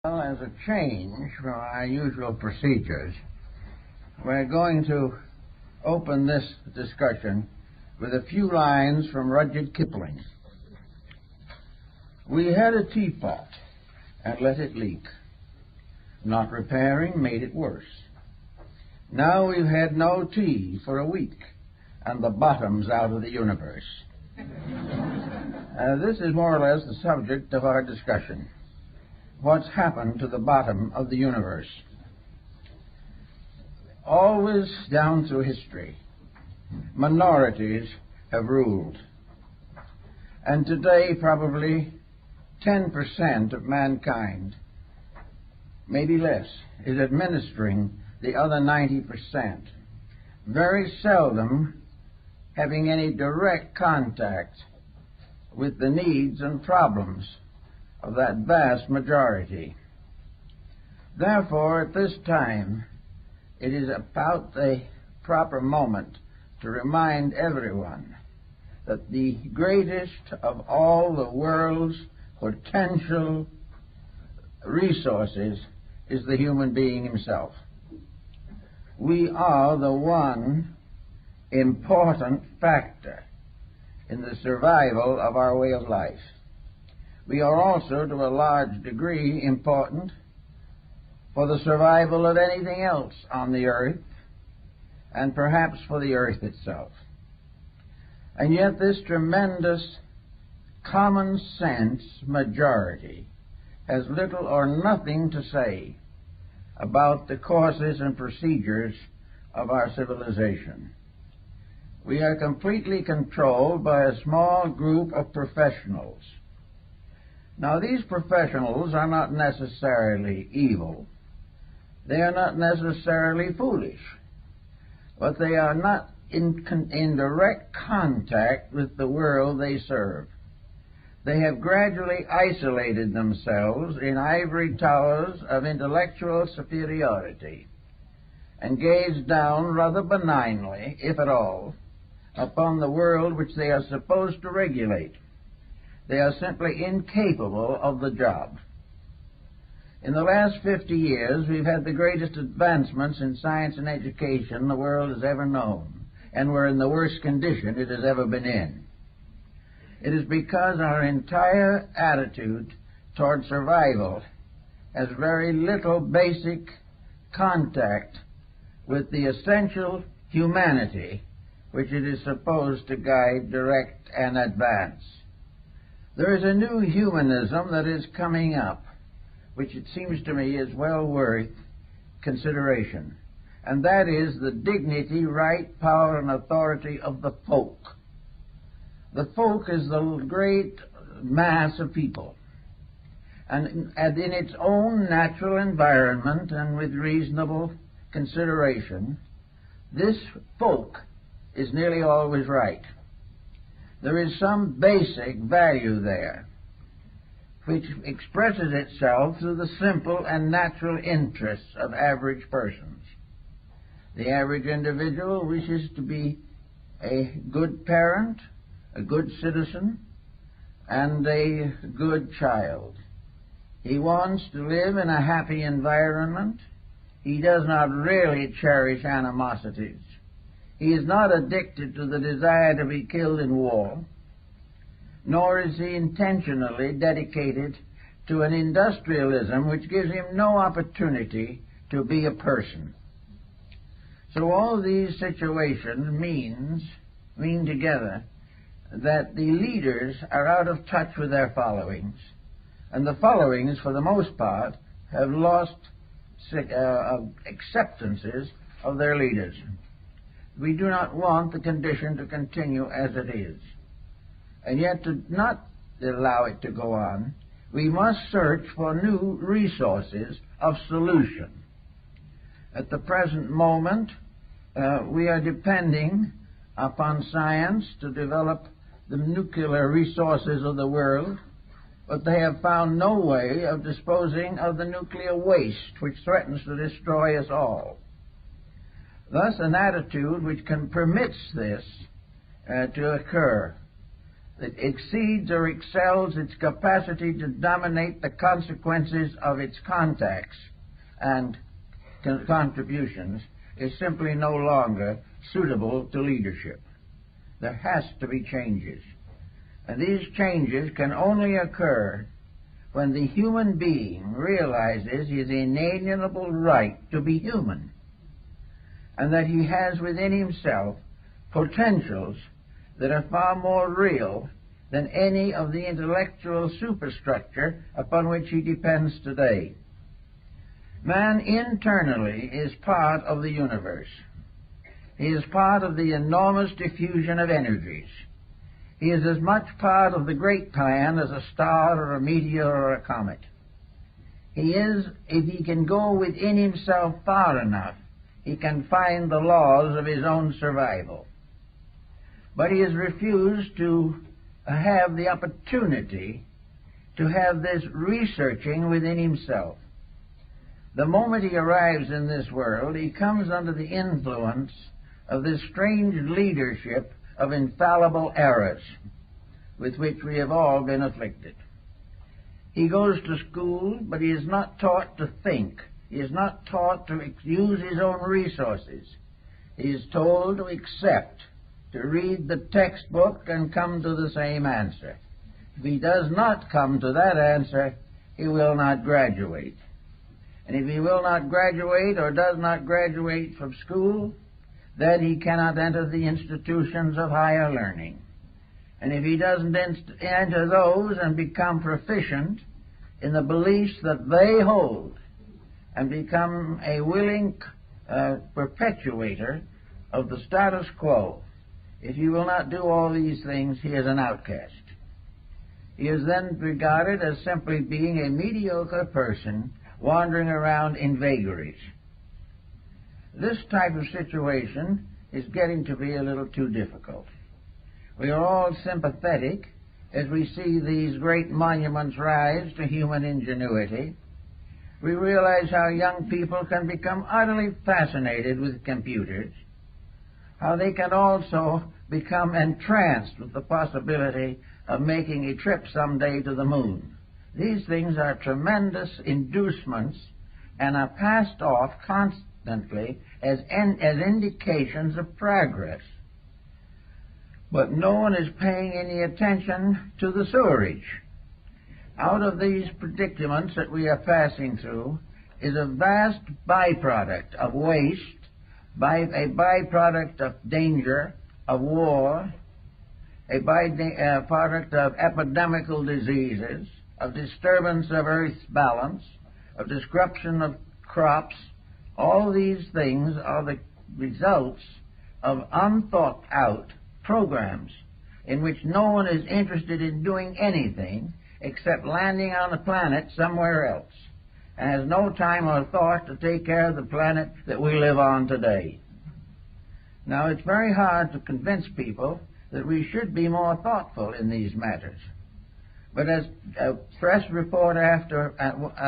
Well, as a change from our usual procedures, we're going to open this discussion with a few lines from Rudyard Kipling. We had a teapot and let it leak. Not repairing made it worse. Now we've had no tea for a week, and the bottom's out of the universe. This is more or less the subject of our discussion. What's happened to the bottom of the universe? Always down through history, minorities have ruled. And today, probably 10% of mankind, maybe less, is administering the other 90%, very seldom having any direct contact with the needs and problems of that vast majority. Therefore, at this time, it is about the proper moment to remind everyone that the greatest of all the world's potential resources is the human being himself. We are the one important factor in the survival of our way of life. We are also, to a large degree, important for the survival of anything else on the earth, and perhaps for the earth itself. And yet this tremendous common sense majority has little or nothing to say about the courses and procedures of our civilization. We are completely controlled by a small group of professionals. Now, these professionals are not necessarily evil. They are not necessarily foolish. But they are not in direct contact with the world they serve. They have gradually isolated themselves in ivory towers of intellectual superiority and gaze down rather benignly, if at all, upon the world which they are supposed to regulate. They are simply incapable of the job. In the last 50 years, we've had the greatest advancements in science and education the world has ever known, and we're in the worst condition it has ever been in. It is because our entire attitude toward survival has very little basic contact with the essential humanity which it is supposed to guide, direct, and advance. There is a new humanism that is coming up, which it seems to me is well worth consideration, and that is the dignity, right, power, and authority of the folk. The folk is the great mass of people, and in its own natural environment and with reasonable consideration, this folk is nearly always right. There is some basic value there, which expresses itself through the simple and natural interests of average persons. The average individual wishes to be a good parent, a good citizen, and a good child. He wants to live in a happy environment. He does not really cherish animosities. He is not addicted to the desire to be killed in war, nor is he intentionally dedicated to an industrialism which gives him no opportunity to be a person. So all these situations mean together that the leaders are out of touch with their followings, and the followings, for the most part, have lost acceptances of their leaders. We do not want the condition to continue as it is. And yet, to not allow it to go on, we must search for new resources of solution. At the present moment, we are depending upon science to develop the nuclear resources of the world, but they have found no way of disposing of the nuclear waste which threatens to destroy us all. Thus, an attitude which permits this to occur that exceeds or excels its capacity to dominate the consequences of its contacts and contributions is simply no longer suitable to leadership. There has to be changes. And these changes can only occur when the human being realizes his inalienable right to be human, and that he has within himself potentials that are far more real than any of the intellectual superstructure upon which he depends today. Man internally is part of the universe. He is part of the enormous diffusion of energies. He is as much part of the great plan as a star or a meteor or a comet. He is, if he can go within himself far enough, he can find the laws of his own survival. But he has refused to have the opportunity to have this researching within himself. The moment he arrives in this world, he comes under the influence of this strange leadership of infallible errors with which we have all been afflicted. He goes to school, but he is not taught to think. He is not taught to use his own resources. He is told to accept, to read the textbook and come to the same answer. If he does not come to that answer, he will not graduate. And if he will not graduate or does not graduate from school, then he cannot enter the institutions of higher learning. And if he doesn't enter those and become proficient in the beliefs that they hold and become a willing perpetuator of the status quo, if he will not do all these things, he is an outcast. He is then regarded as simply being a mediocre person wandering around in vagaries. This type of situation is getting to be a little too difficult. We are all sympathetic as we see these great monuments rise to human ingenuity. We realize how young people can become utterly fascinated with computers, how they can also become entranced with the possibility of making a trip someday to the moon. These things are tremendous inducements and are passed off constantly as indications of progress. But no one is paying any attention to the sewerage. Out of these predicaments that we are passing through is a vast byproduct of waste, a byproduct of danger, of war, a byproduct of epidemical diseases, of disturbance of Earth's balance, of disruption of crops. All these things are the results of unthought out programs in which no one is interested in doing anything except landing on a planet somewhere else, and has no time or thought to take care of the planet that we live on today. Now, it's very hard to convince people that we should be more thoughtful in these matters. But as press report after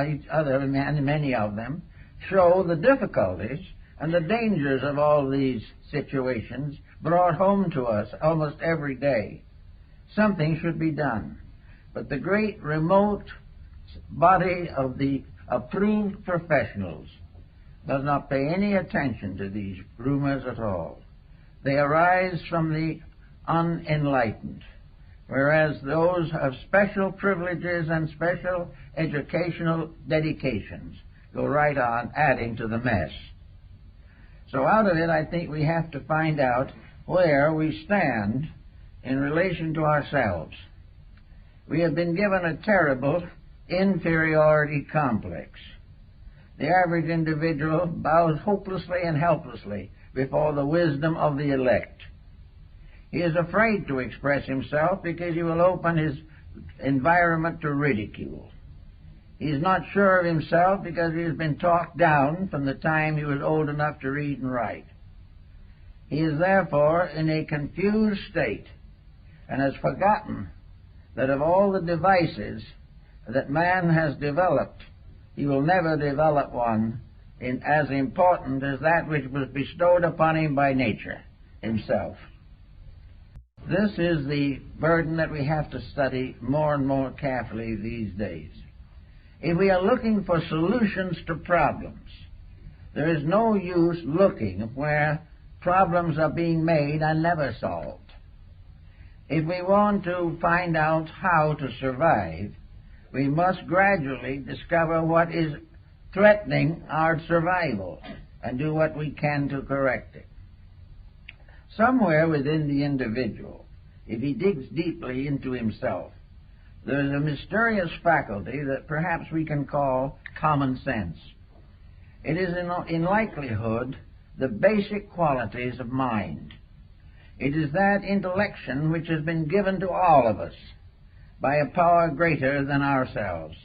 each other, and many of them, show the difficulties and the dangers of all these situations brought home to us almost every day. Something should be done. But the great remote body of the approved professionals does not pay any attention to these rumors at all. They arise from the unenlightened, whereas those of special privileges and special educational dedications go right on adding to the mess. So out of it, I think we have to find out where we stand in relation to ourselves. We have been given a terrible inferiority complex. The average individual bows hopelessly and helplessly before the wisdom of the elect. He is afraid to express himself because he will open his environment to ridicule. He is not sure of himself because he has been talked down from the time he was old enough to read and write. He is therefore in a confused state and has forgotten that of all the devices that man has developed, he will never develop one as important as that which was bestowed upon him by nature himself. This is the burden that we have to study more and more carefully these days. If we are looking for solutions to problems, there is no use looking where problems are being made and never solved. If we want to find out how to survive, we must gradually discover what is threatening our survival and do what we can to correct it. Somewhere within the individual, if he digs deeply into himself, there is a mysterious faculty that perhaps we can call common sense. It is in likelihood the basic qualities of mind. It is that intellection which has been given to all of us by a power greater than ourselves.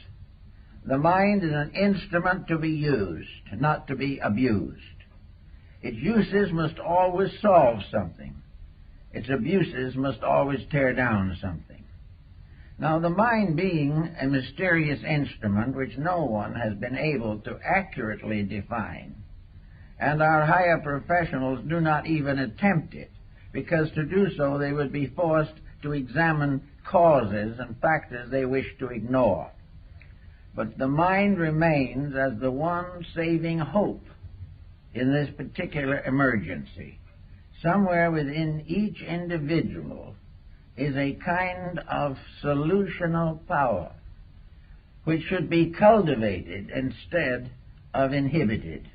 The mind is an instrument to be used, not to be abused. Its uses must always solve something. Its abuses must always tear down something. Now, the mind being a mysterious instrument which no one has been able to accurately define, and our higher professionals do not even attempt it, because to do so they would be forced to examine causes and factors they wish to ignore. But the mind remains as the one saving hope in this particular emergency. Somewhere within each individual is a kind of solutional power which should be cultivated instead of inhibited.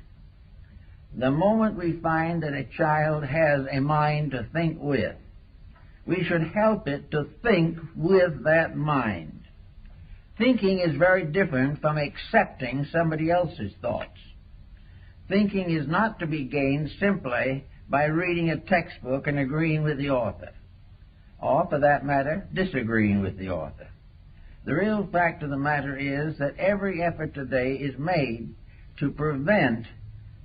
The moment we find that a child has a mind to think with, we should help it to think with that mind. Thinking is very different from accepting somebody else's thoughts. Thinking is not to be gained simply by reading a textbook and agreeing with the author, or, for that matter, disagreeing with the author. The real fact of the matter is that every effort today is made to prevent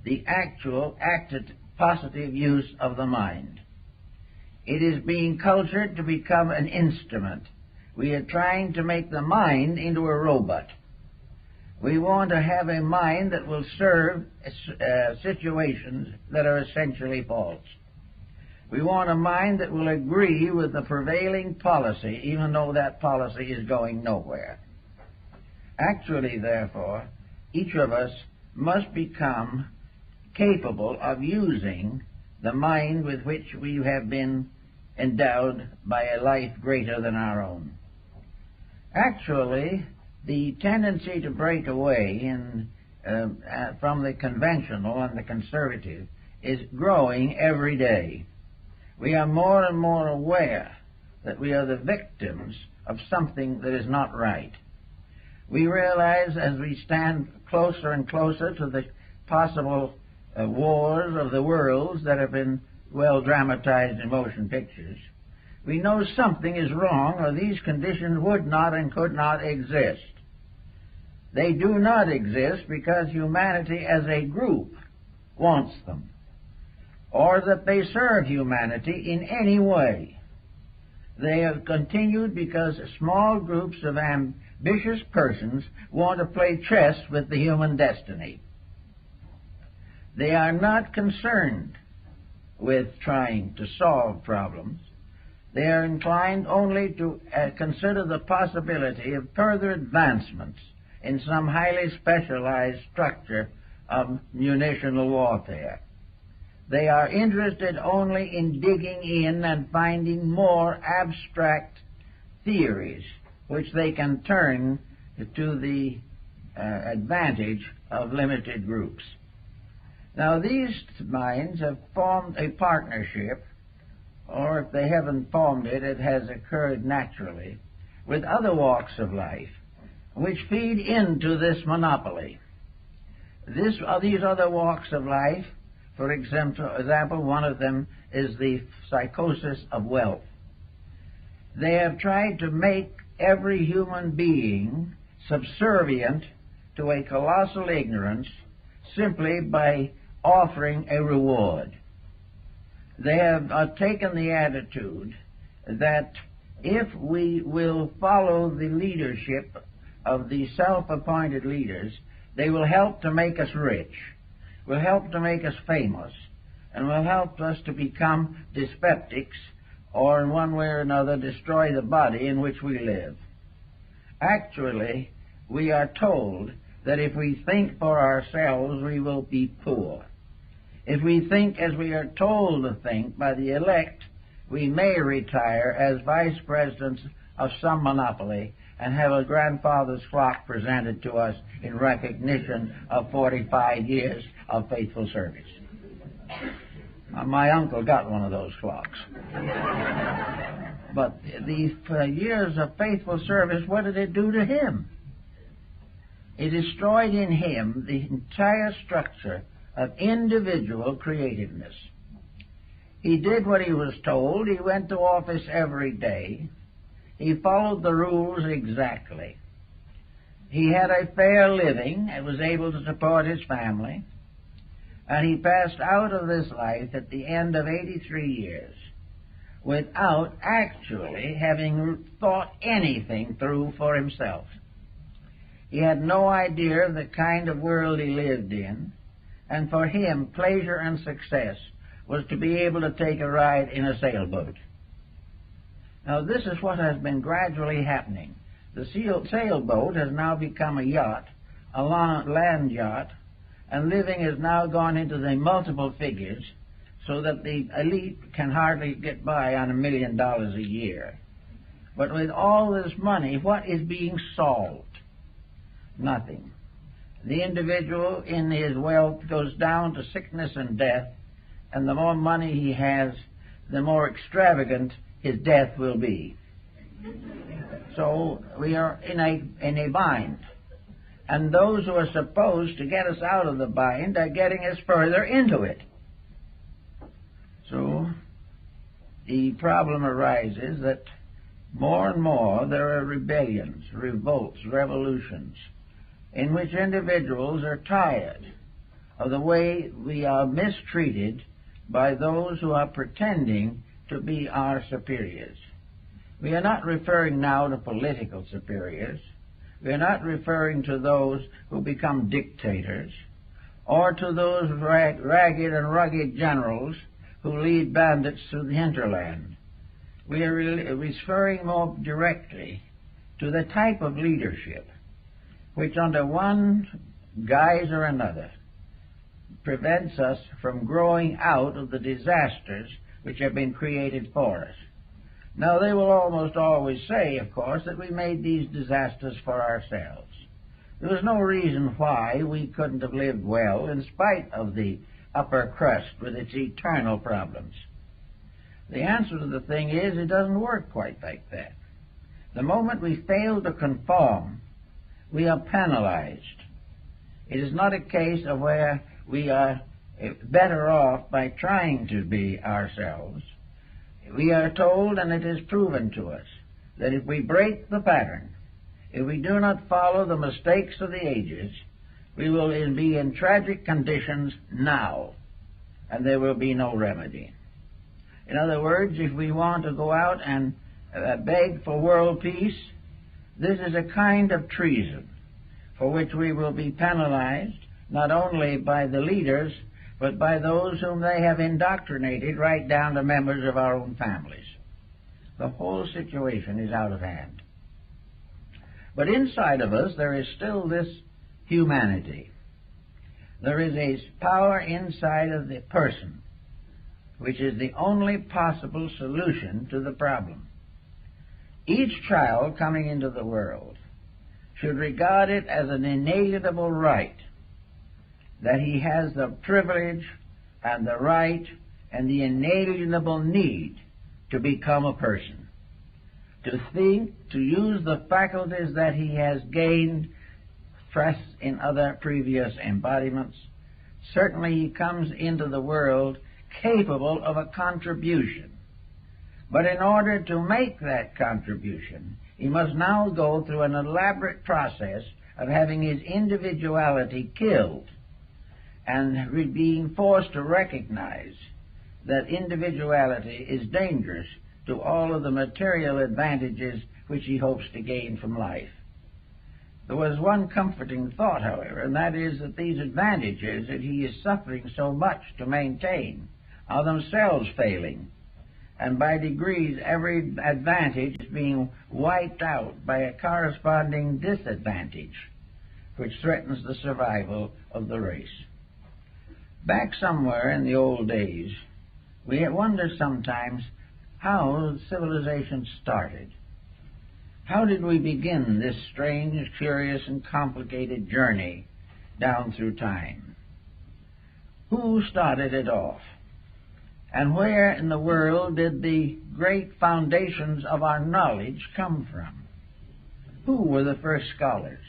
the actual active positive use of the mind. It is being cultured to become an instrument. We are trying to make the mind into a robot. We want to have a mind that will serve situations that are essentially false. We want a mind that will agree with the prevailing policy, even though that policy is going nowhere. Actually, therefore, each of us must become capable of using the mind with which we have been endowed by a life greater than our own. Actually, the tendency to break away from the conventional and the conservative is growing every day. We are more and more aware that we are the victims of something that is not right. We realize as we stand closer and closer to the possible wars of the worlds that have been well dramatized in motion pictures, we know something is wrong, or these conditions would not and could not exist. They do not exist because humanity as a group wants them, or that they serve humanity in any way. They have continued because small groups of ambitious persons want to play chess with the human destiny. They are not concerned with trying to solve problems. They are inclined only to consider the possibility of further advancements in some highly specialized structure of munitional warfare. They are interested only in digging in and finding more abstract theories which they can turn to the advantage of limited groups. Now, these minds have formed a partnership, or if they haven't formed it, it has occurred naturally, with other walks of life, which feed into this monopoly. These other walks of life, for example, one of them is the psychosis of wealth. They have tried to make every human being subservient to a colossal ignorance simply by offering a reward. They have taken the attitude that if we will follow the leadership of the self-appointed leaders, they will help to make us rich, will help to make us famous, and will help us to become dyspeptics or in one way or another destroy the body in which we live. Actually, we are told that if we think for ourselves, we will be poor. If we think as we are told to think by the elect, we may retire as vice presidents of some monopoly and have a grandfather's clock presented to us in recognition of 45 years of faithful service. My uncle got one of those clocks. But these years of faithful service, what did it do to him? It destroyed in him the entire structure of individual creativeness. He did what he was told. He went to office every day. He followed the rules exactly. He had a fair living and was able to support his family. And he passed out of this life at the end of 83 years without actually having thought anything through for himself. He had no idea of the kind of world he lived in, and for him, pleasure and success was to be able to take a ride in a sailboat. Now, this is what has been gradually happening. The sailboat has now become a yacht, a land yacht, and living has now gone into the multiple figures so that the elite can hardly get by on $1 million a year. But with all this money, what is being solved? Nothing. The individual in his wealth goes down to sickness and death, and the more money he has, the more extravagant his death will be. So we are in a bind. And those who are supposed to get us out of the bind are getting us further into it. So the problem arises that more and more there are rebellions, revolts, revolutions, in which individuals are tired of the way we are mistreated by those who are pretending to be our superiors. We are not referring now to political superiors. We are not referring to those who become dictators or to those ragged and rugged generals who lead bandits through the hinterland. We are referring more directly to the type of leadership which under one guise or another prevents us from growing out of the disasters which have been created for us. Now, they will almost always say, of course, that we made these disasters for ourselves. There was no reason why we couldn't have lived well in spite of the upper crust with its eternal problems. The answer to the thing is it doesn't work quite like that. The moment we fail to conform, we are penalized. It is not a case of where we are better off by trying to be ourselves. We are told, and it is proven to us, that if we break the pattern, if we do not follow the mistakes of the ages, we will be in tragic conditions now, and there will be no remedy. In other words, if we want to go out and beg for world peace, this is a kind of treason for which we will be penalized not only by the leaders, but by those whom they have indoctrinated right down to members of our own families. The whole situation is out of hand. But inside of us there is still this humanity. There is a power inside of the person which is the only possible solution to the problem. Each child coming into the world should regard it as an inalienable right that he has the privilege and the right and the inalienable need to become a person, to think, to use the faculties that he has gained fresh in other previous embodiments. Certainly he comes into the world capable of a contribution. But in order to make that contribution, he must now go through an elaborate process of having his individuality killed and being forced to recognize that individuality is dangerous to all of the material advantages which he hopes to gain from life. There was one comforting thought, however, and that is that these advantages that he is suffering so much to maintain are themselves failing. and by degrees every advantage is being wiped out by a corresponding disadvantage, which threatens the survival of the race. Back somewhere in the old days, we wonder sometimes how civilization started. How did we begin this strange, curious, and complicated journey down through time? Who started it off? And where in the world did the great foundations of our knowledge come from? Who were the first scholars?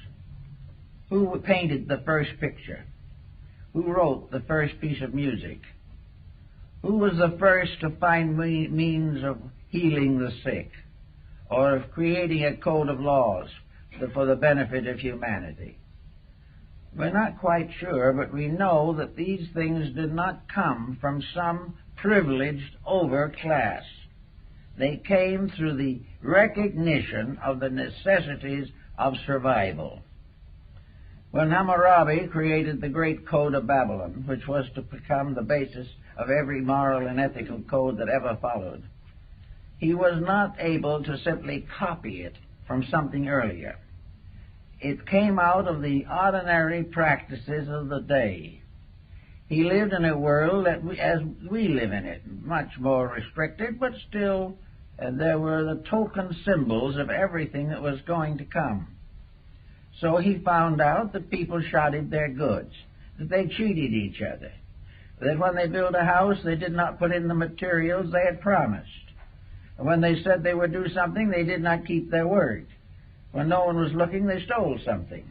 Who painted the first picture? Who wrote the first piece of music? Who was the first to find means of healing the sick, or of creating a code of laws for the benefit of humanity? We're not quite sure, but we know that these things did not come from some privileged overclass. They came through the recognition of the necessities of survival. When Hammurabi created the Great Code of Babylon, which was to become the basis of every moral and ethical code that ever followed, he was not able to simply copy it from something earlier. It came out of the ordinary practices of the day. He lived in a world as we live in it, much more restricted, but still there were the token symbols of everything that was going to come. So he found out that people shoddied their goods, that they cheated each other, that when they built a house they did not put in the materials they had promised. And when they said they would do something, they did not keep their word. When no one was looking, they stole something.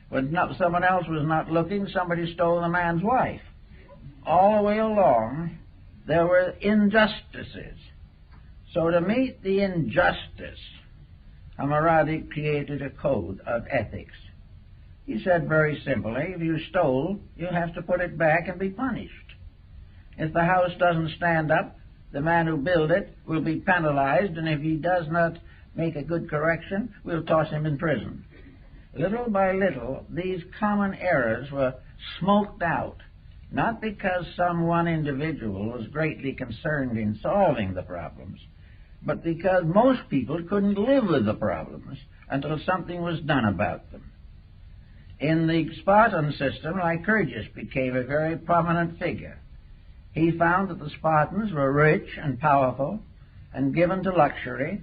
When someone else was not looking, somebody stole the man's wife. All the way along, there were injustices. So to meet the injustice, Hammurabi created a code of ethics. He said very simply, if you stole, you have to put it back and be punished. If the house doesn't stand up, the man who built it will be penalized, and if he does not make a good correction, we'll toss him in prison. Little by little, these common errors were smoked out, not because some one individual was greatly concerned in solving the problems, but because most people couldn't live with the problems until something was done about them. In the Spartan system, Lycurgus became a very prominent figure. He found that the Spartans were rich and powerful and given to luxury,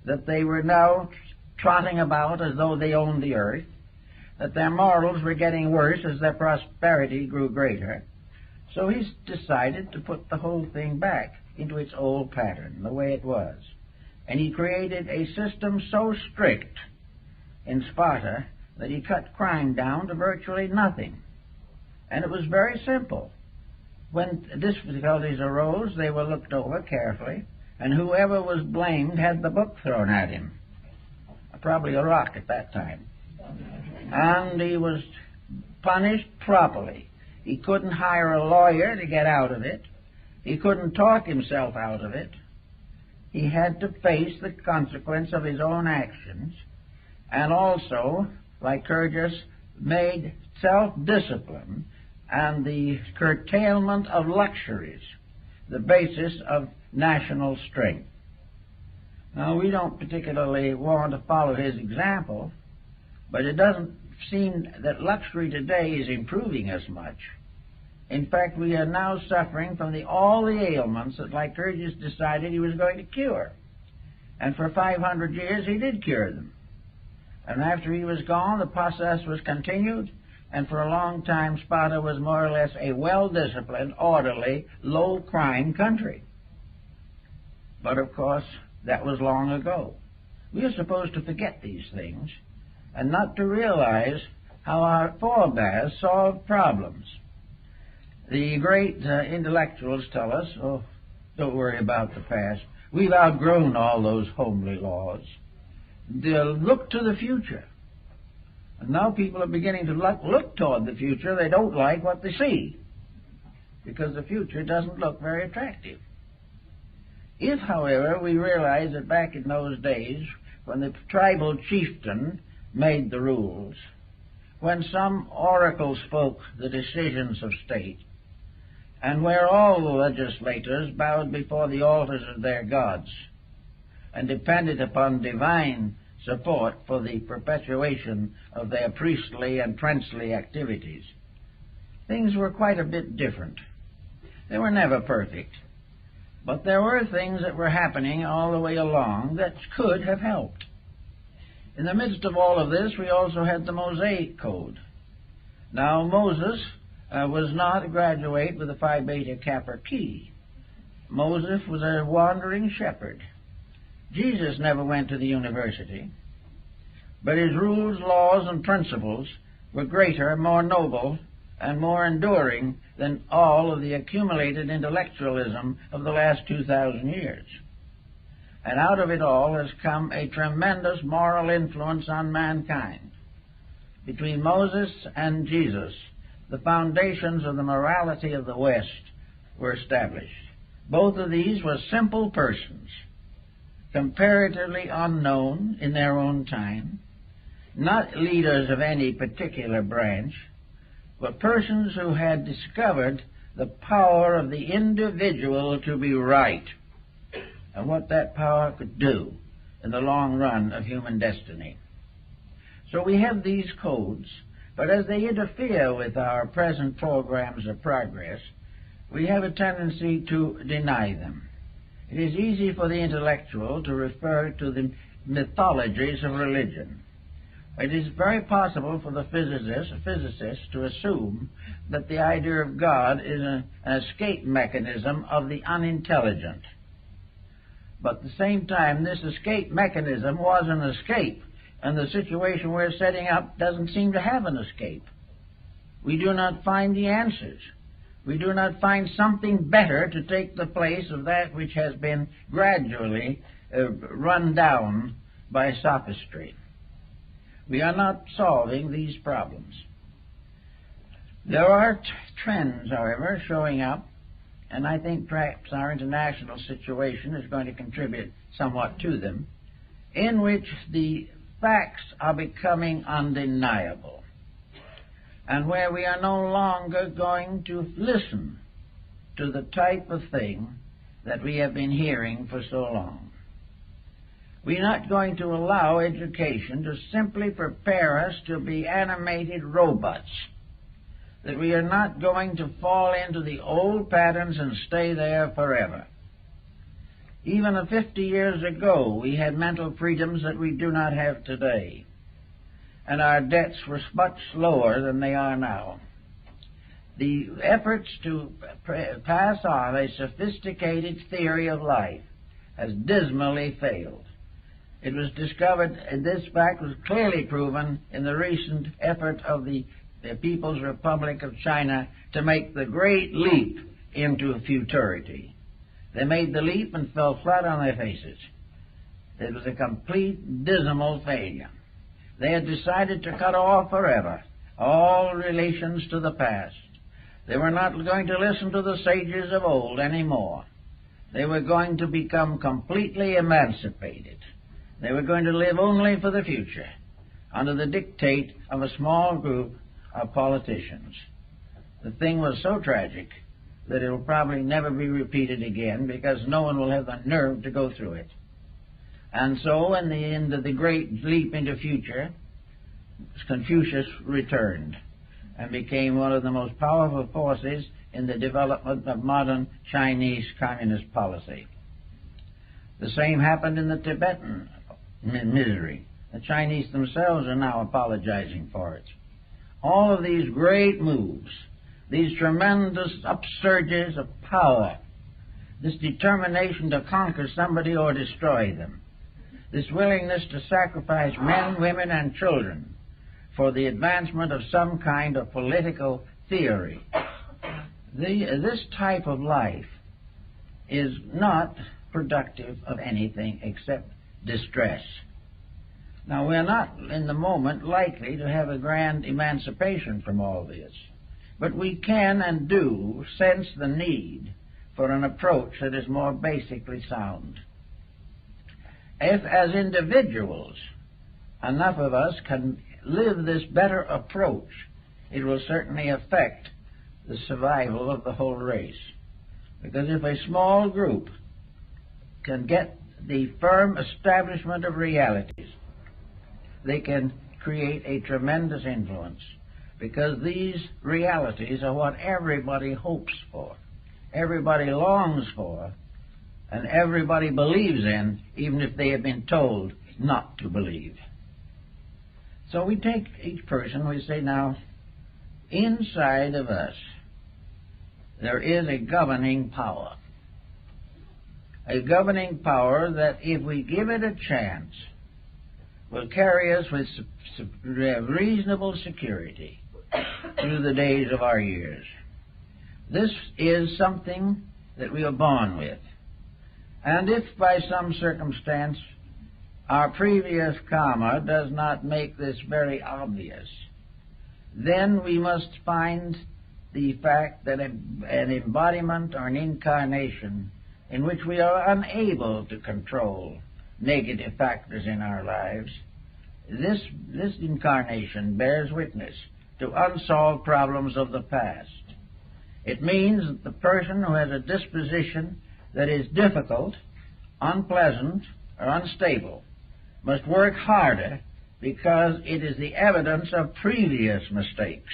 that they were now trotting about as though they owned the earth, that their morals were getting worse as their prosperity grew greater. So he decided to put the whole thing back into its old pattern, the way it was. And he created a system so strict in Sparta that he cut crime down to virtually nothing. And it was very simple. When difficulties arose, they were looked over carefully, and whoever was blamed had the book thrown at him. Probably a rock at that time. And he was punished properly. He couldn't hire a lawyer to get out of it. He couldn't talk himself out of it. He had to face the consequence of his own actions. And also, Lycurgus made self-discipline and the curtailment of luxuries the basis of national strength. Now, we don't particularly want to follow his example, but it doesn't seem that luxury today is improving as much. In fact, we are now suffering from all the ailments that Lycurgus decided he was going to cure. And for 500 years he did cure them. And after he was gone, the process was continued, and for a long time Sparta was more or less a well-disciplined, orderly, low-crime country. But of course, that was long ago. We are supposed to forget these things and not to realize how our forebears solved problems. The great intellectuals tell us, oh, don't worry about the past. We've outgrown all those homely laws. They'll look to the future. And now people are beginning to look toward the future. They don't like what they see because the future doesn't look very attractive. If, however, we realize that back in those days, when the tribal chieftain made the rules, when some oracle spoke the decisions of state, and where all the legislators bowed before the altars of their gods and depended upon divine support for the perpetuation of their priestly and princely activities. Things were quite a bit different. They were never perfect, but there were things that were happening all the way along that could have helped. In the midst of all of this, we also had the Mosaic Code. Now, Moses was not a graduate with a Phi Beta Kappa key. Moses was a wandering shepherd. Jesus never went to the university, but his rules, laws, and principles were greater, more noble, and more enduring than all of the accumulated intellectualism of the last 2,000 years. And out of it all has come a tremendous moral influence on mankind. Between Moses and Jesus, the foundations of the morality of the West were established. Both of these were simple persons, comparatively unknown in their own time, not leaders of any particular branch, but persons who had discovered the power of the individual to be right, and what that power could do in the long run of human destiny. So we have these codes, but as they interfere with our present programs of progress, we have a tendency to deny them. It is easy for the intellectual to refer to the mythologies of religion. It is very possible for the physicist to assume that the idea of God is an escape mechanism of the unintelligent. But at the same time, this escape mechanism was an escape, and the situation we're setting up doesn't seem to have an escape. We do not find the answers. We do not find something better to take the place of that which has been gradually run down by sophistry. We are not solving these problems. There are trends, however, showing up, and I think perhaps our international situation is going to contribute somewhat to them, in which the facts are becoming undeniable, and where we are no longer going to listen to the type of thing that we have been hearing for so long. We're not going to allow education to simply prepare us to be animated robots, that we are not going to fall into the old patterns and stay there forever. Even 50 years ago, we had mental freedoms that we do not have today, and our debts were much lower than they are now. The efforts to pass on a sophisticated theory of life has dismally failed. It was discovered, and this fact was clearly proven in the recent effort of the People's Republic of China to make the great leap into futurity. They made the leap and fell flat on their faces. It was a complete, dismal failure. They had decided to cut off forever all relations to the past. They were not going to listen to the sages of old anymore. They were going to become completely emancipated. They were going to live only for the future, under the dictate of a small group of politicians. The thing was so tragic that it will probably never be repeated again, because no one will have the nerve to go through it. And so, in the end of the great leap into future, Confucius returned and became one of the most powerful forces in the development of modern Chinese communist policy. The same happened in the Tibetan misery. The Chinese themselves are now apologizing for it. All of these great moves, these tremendous upsurges of power, this determination to conquer somebody or destroy them, this willingness to sacrifice men, women, and children for the advancement of some kind of political theory. This type of life is not productive of anything except distress. Now, we're not in the moment likely to have a grand emancipation from all this, but we can and do sense the need for an approach that is more basically sound. If, as individuals, enough of us can live this better approach, it will certainly affect the survival of the whole race. Because if a small group can get the firm establishment of realities, they can create a tremendous influence, because these realities are what everybody hopes for, everybody longs for, and everybody believes in, even if they have been told not to believe. So we take each person, we say, now, inside of us, there is a governing power. A governing power that, if we give it a chance, will carry us with reasonable security through the days of our years. This is something that we are born with. And if by some circumstance our previous karma does not make this very obvious, then we must find the fact that an embodiment or an incarnation in which we are unable to control negative factors in our lives, this incarnation bears witness to unsolved problems of the past. It means that the person who has a disposition that is difficult, unpleasant, or unstable must work harder, because it is the evidence of previous mistakes.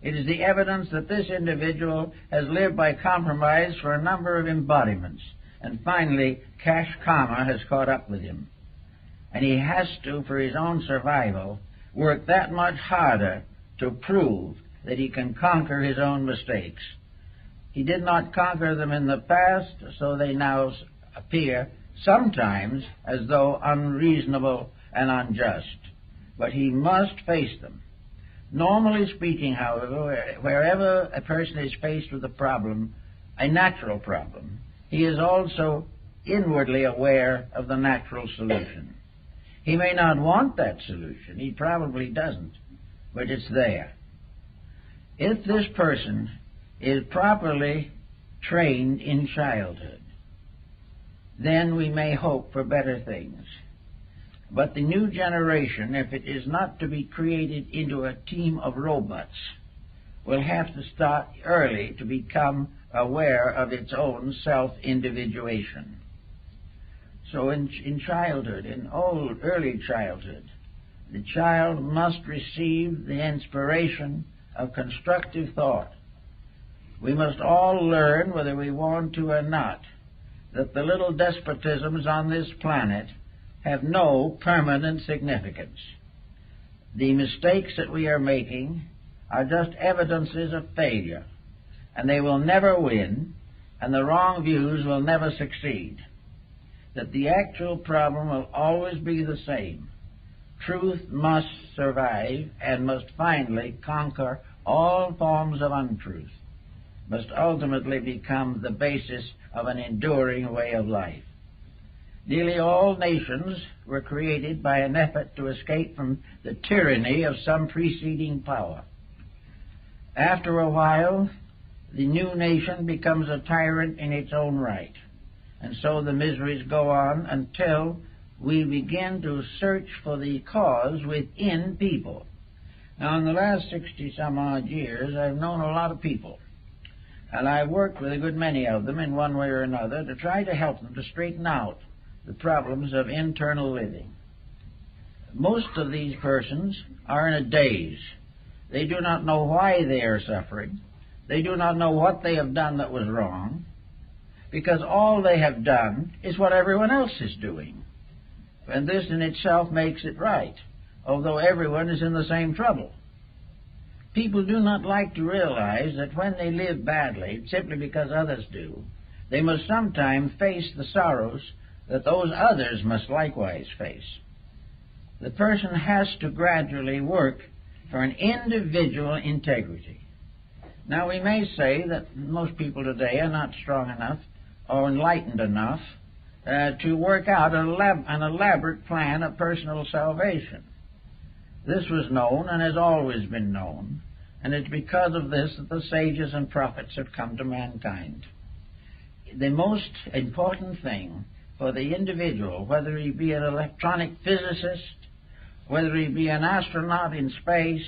It is the evidence that this individual has lived by compromise for a number of embodiments, and finally cash karma has caught up with him. And he has to, for his own survival, work that much harder to prove that he can conquer his own mistakes. He did not conquer them in the past, so they now appear sometimes as though unreasonable and unjust. But he must face them. Normally speaking, however, wherever a person is faced with a problem, a natural problem, he is also inwardly aware of the natural solution. He may not want that solution, he probably doesn't, but it's there. If this person is properly trained in childhood, then we may hope for better things. But the new generation, if it is not to be created into a team of robots, will have to start early to become aware of its own self-individuation. So in childhood, in early childhood, the child must receive the inspiration of constructive thought. We must all learn, whether we want to or not, that the little despotisms on this planet have no permanent significance. The mistakes that we are making are just evidences of failure, and they will never win, and the wrong views will never succeed. That the actual problem will always be the same. Truth must survive and must finally conquer all forms of untruth, must ultimately become the basis of an enduring way of life. Nearly all nations were created by an effort to escape from the tyranny of some preceding power. After a while, the new nation becomes a tyrant in its own right, and so the miseries go on until we begin to search for the cause within people. Now, in the last 60-some-odd years, I've known a lot of people, and I've worked with a good many of them in one way or another to try to help them to straighten out the problems of internal living. Most of these persons are in a daze. They do not know why they are suffering. They do not know what they have done that was wrong, because all they have done is what everyone else is doing. And this in itself makes it right, although everyone is in the same trouble. People do not like to realize that when they live badly, simply because others do, they must sometime face the sorrows that those others must likewise face. The person has to gradually work for an individual integrity. Now, we may say that most people today are not strong enough or enlightened enough to work out an elaborate plan of personal salvation. This was known and has always been known, and it's because of this that the sages and prophets have come to mankind. The most important thing for the individual, whether he be an electronic physicist, whether he be an astronaut in space,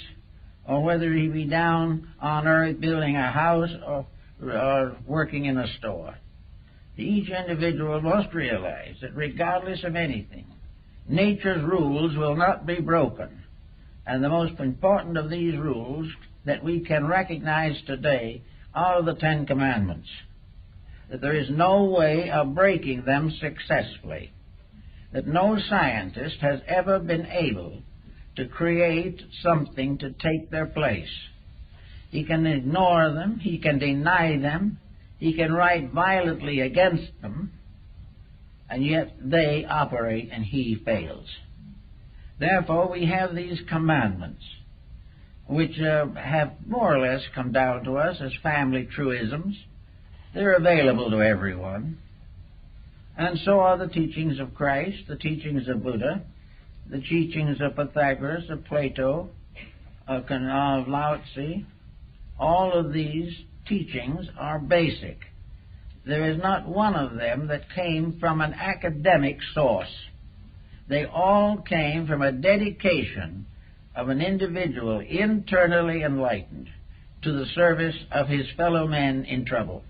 or whether he be down on earth building a house or working in a store. Each individual must realize that regardless of anything, nature's rules will not be broken. And the most important of these rules that we can recognize today are the Ten Commandments. That there is no way of breaking them successfully. That no scientist has ever been able to create something to take their place. He can ignore them, he can deny them, he can write violently against them, and yet they operate and he fails. Therefore, we have these commandments, which have more or less come down to us as family truisms. They're available to everyone. And so are the teachings of Christ, the teachings of Buddha, the teachings of Pythagoras, of Plato, of Lao Tzu. All of these teachings are basic. There is not one of them that came from an academic source. They all came from a dedication of an individual internally enlightened to the service of his fellow men in trouble.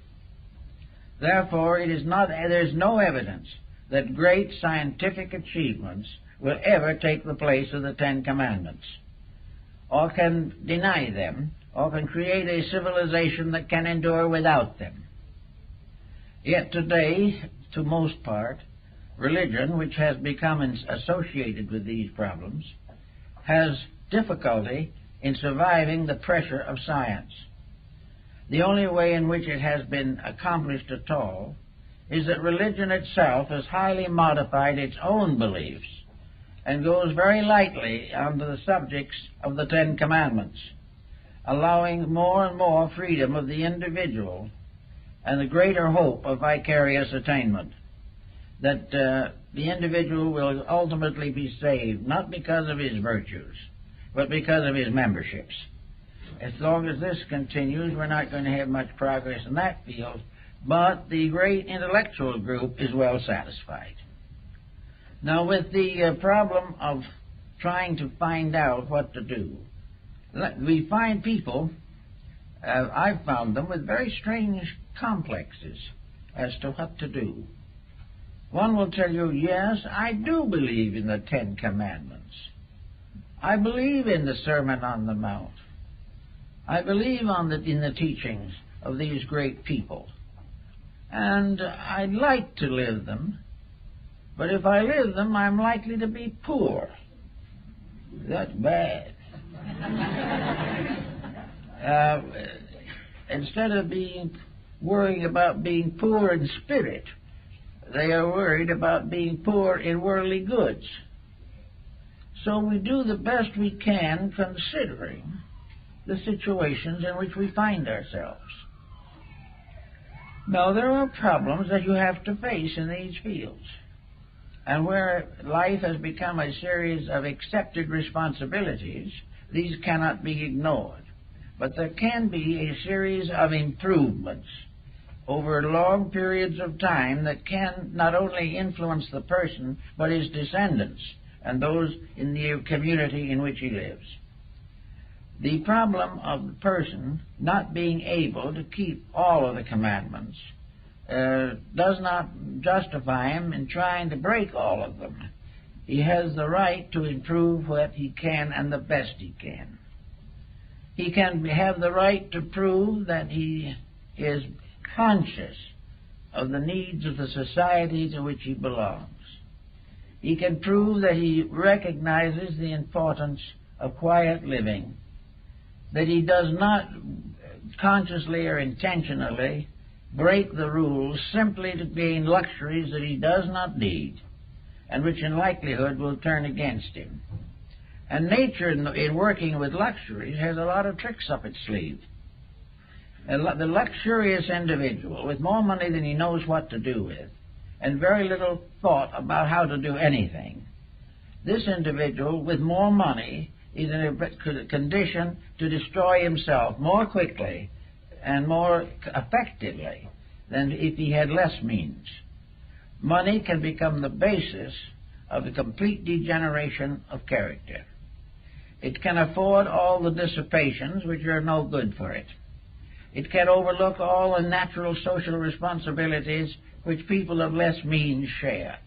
Therefore, there is no evidence that great scientific achievements will ever take the place of the Ten Commandments, or can deny them, or can create a civilization that can endure without them. Yet today, to most part, religion, which has become associated with these problems, has difficulty in surviving the pressure of science. The only way in which it has been accomplished at all is that religion itself has highly modified its own beliefs and goes very lightly onto the subjects of the Ten Commandments, allowing more and more freedom of the individual and the greater hope of vicarious attainment, that the individual will ultimately be saved, not because of his virtues, but because of his memberships. As long as this continues, we're not going to have much progress in that field, but the great intellectual group is well satisfied. Now, with the problem of trying to find out what to do, we find people, I've found them with very strange complexes as to what to do. One will tell you, yes, I do believe in the Ten Commandments. I believe in the Sermon on the Mount. I believe in the teachings of these great people. And I'd like to live them, but if I live them, I'm likely to be poor. That's bad. Instead of worrying about being poor in spirit, they are worried about being poor in worldly goods. So we do the best we can considering the situations in which we find ourselves. Now, there are problems that you have to face in these fields, and where life has become a series of accepted responsibilities, these cannot be ignored. But there can be a series of improvements over long periods of time that can not only influence the person, but his descendants and those in the community in which he lives. The problem of the person not being able to keep all of the commandments does not justify him in trying to break all of them. He has the right to improve what he can and the best he can. He can have the right to prove that he is conscious of the needs of the society to which he belongs. He can prove that he recognizes the importance of quiet living, that he does not consciously or intentionally break the rules simply to gain luxuries that he does not need and which in likelihood will turn against him. And nature, in working with luxuries, has a lot of tricks up its sleeve. The luxurious individual, with more money than he knows what to do with, and very little thought about how to do anything, this individual with more money is in a condition to destroy himself more quickly and more effectively than if he had less means. Money can become the basis of the complete degeneration of character. It can afford all the dissipations which are no good for it. It can overlook all the natural social responsibilities which people of less means share.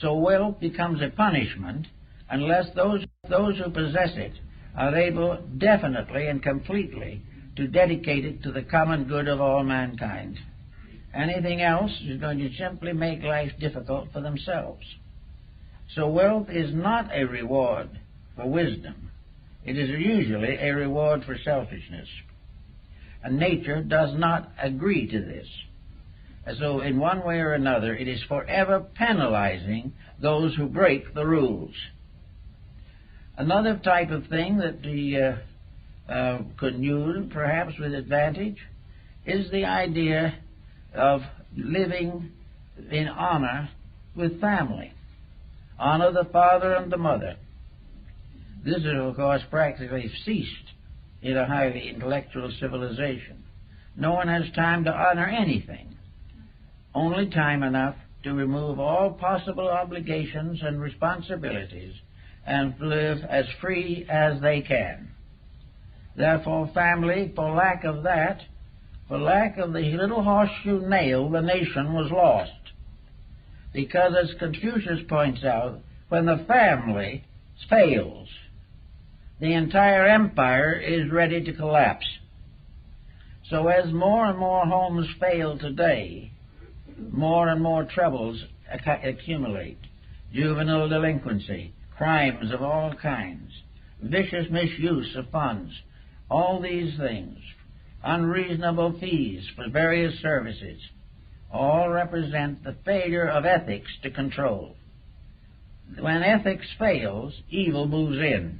So wealth becomes a punishment unless those who possess it are able definitely and completely to dedicate it to the common good of all mankind. Anything else is going to simply make life difficult for themselves. So wealth is not a reward for wisdom. It is usually a reward for selfishness. And nature does not agree to this. And so in one way or another, it is forever penalizing those who break the rules. Another type of thing that we could use, perhaps with advantage, is the idea of living in honor with family. Honor the father and the mother. This is, of course, practically ceased in a highly intellectual civilization. No one has time to honor anything. Only time enough to remove all possible obligations and responsibilities and live as free as they can. Therefore, family, for lack of that, for lack of the little horseshoe nail, the nation was lost. Because, as Confucius points out, when the family fails, the entire empire is ready to collapse. So as more and more homes fail today, more and more troubles accumulate. Juvenile delinquency, crimes of all kinds, vicious misuse of funds, all these things, unreasonable fees for various services, all represent the failure of ethics to control. When ethics fails, evil moves in,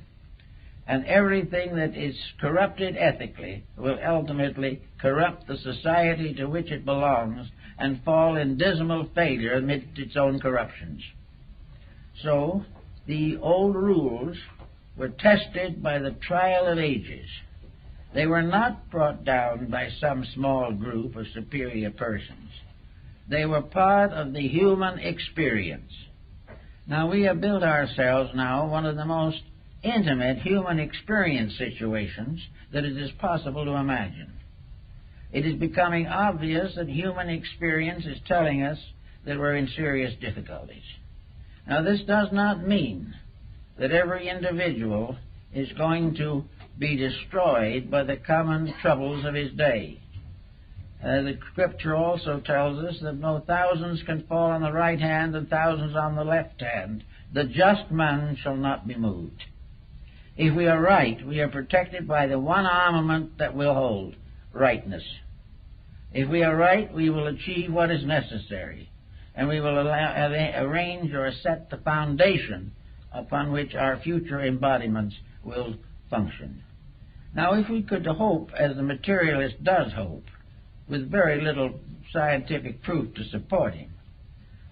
and everything that is corrupted ethically will ultimately corrupt the society to which it belongs and fall in dismal failure amidst its own corruptions. So, the old rules were tested by the trial of ages. They were not brought down by some small group of superior persons. They were part of the human experience. Now, we have built ourselves now one of the most intimate human experience situations that it is possible to imagine. It is becoming obvious that human experience is telling us that we're in serious difficulties. Now, this does not mean that every individual is going to be destroyed by the common troubles of his day. The Scripture also tells us that no thousands can fall on the right hand and thousands on the left hand. The just man shall not be moved. If we are right, we are protected by the one armament that will hold, rightness. If we are right, we will achieve what is necessary, and we will arrange or set the foundation upon which our future embodiments will function. Now, if we could hope, as the materialist does hope, with very little scientific proof to support him,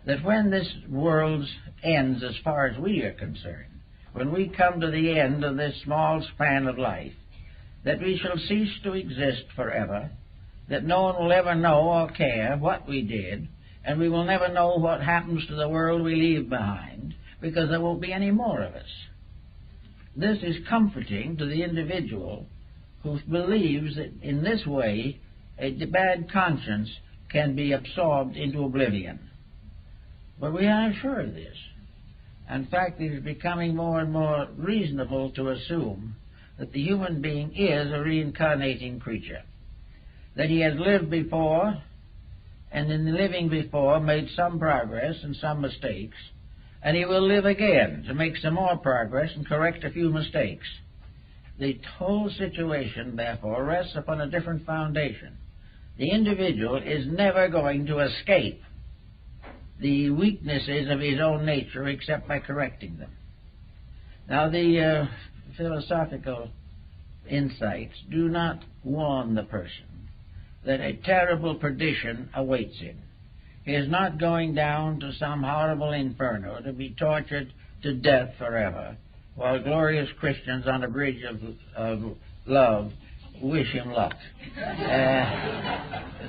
that when this world ends as far as we are concerned, when we come to the end of this small span of life, that we shall cease to exist forever, that no one will ever know or care what we did, and we will never know what happens to the world we leave behind, because there won't be any more of us. This is comforting to the individual who believes that in this way a bad conscience can be absorbed into oblivion. But we are sure of this. In fact, it is becoming more and more reasonable to assume that the human being is a reincarnating creature, that he has lived before, and in living before made some progress and some mistakes, and he will live again to make some more progress and correct a few mistakes. The whole situation, therefore, rests upon a different foundation. The individual is never going to escape the weaknesses of his own nature except by correcting them. Now, the philosophical insights do not warn the person that a terrible perdition awaits him. He is not going down to some horrible inferno to be tortured to death forever, while glorious Christians on a bridge of love wish him luck.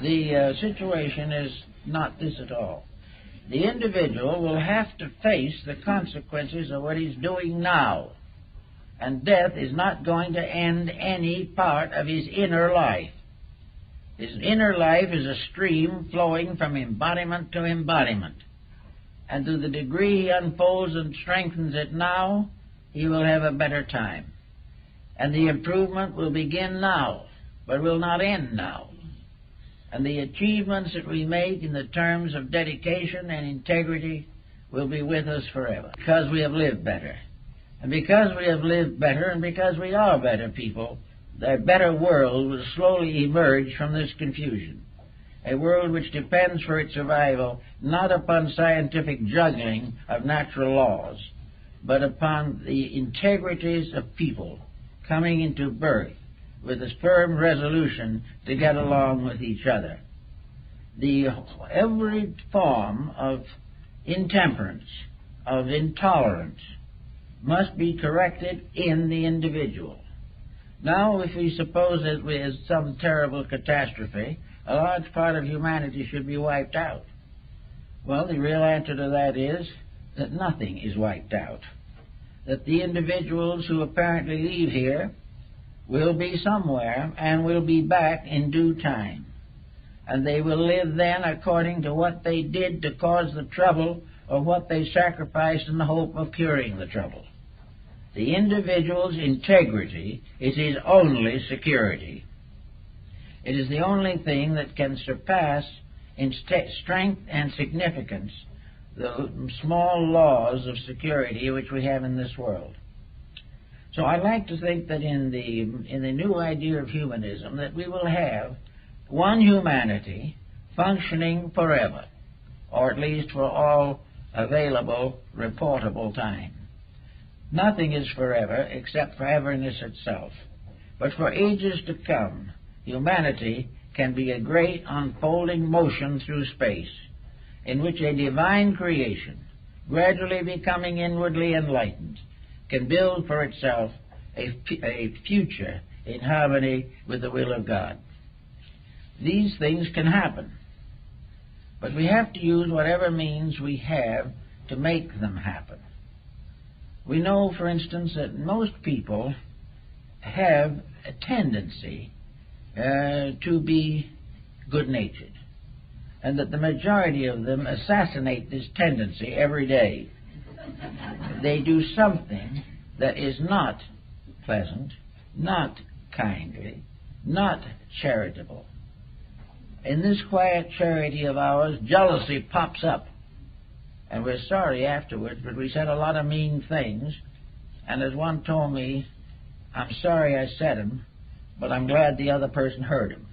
The situation is not this at all. The individual will have to face the consequences of what he's doing now. And death is not going to end any part of his inner life. His inner life is a stream flowing from embodiment to embodiment. And to the degree he unfolds and strengthens it now, he will have a better time. And the improvement will begin now, but will not end now. And the achievements that we make in the terms of dedication and integrity will be with us forever, because we have lived better. And because we have lived better, and because we are better people, a better world will slowly emerge from this confusion. A world which depends for its survival not upon scientific juggling of natural laws, but upon the integrities of people coming into birth with a firm resolution to get along with each other. Every form of intemperance, of intolerance, must be corrected in the individual. Now, if we suppose that with some terrible catastrophe, a large part of humanity should be wiped out, well, the real answer to that is that nothing is wiped out. That the individuals who apparently leave here will be somewhere and will be back in due time. And they will live then according to what they did to cause the trouble or what they sacrificed in the hope of curing the trouble. The individual's integrity is his only security. It is the only thing that can surpass in strength and significance the small laws of security which we have in this world. So I like to think that in the new idea of humanism that we will have one humanity functioning forever, or at least for all available reportable time. Nothing is forever except foreverness itself. But for ages to come, humanity can be a great unfolding motion through space, in which a divine creation, gradually becoming inwardly enlightened, can build for itself a future in harmony with the will of God. These things can happen, but we have to use whatever means we have to make them happen. We know, for instance, that most people have a tendency to be good-natured, and that the majority of them assassinate this tendency every day. They do something that is not pleasant, not kindly, not charitable. In this quiet charity of ours, jealousy pops up, and we're sorry afterwards, but we said a lot of mean things, and as one told me, I'm sorry I said them, but I'm glad the other person heard them.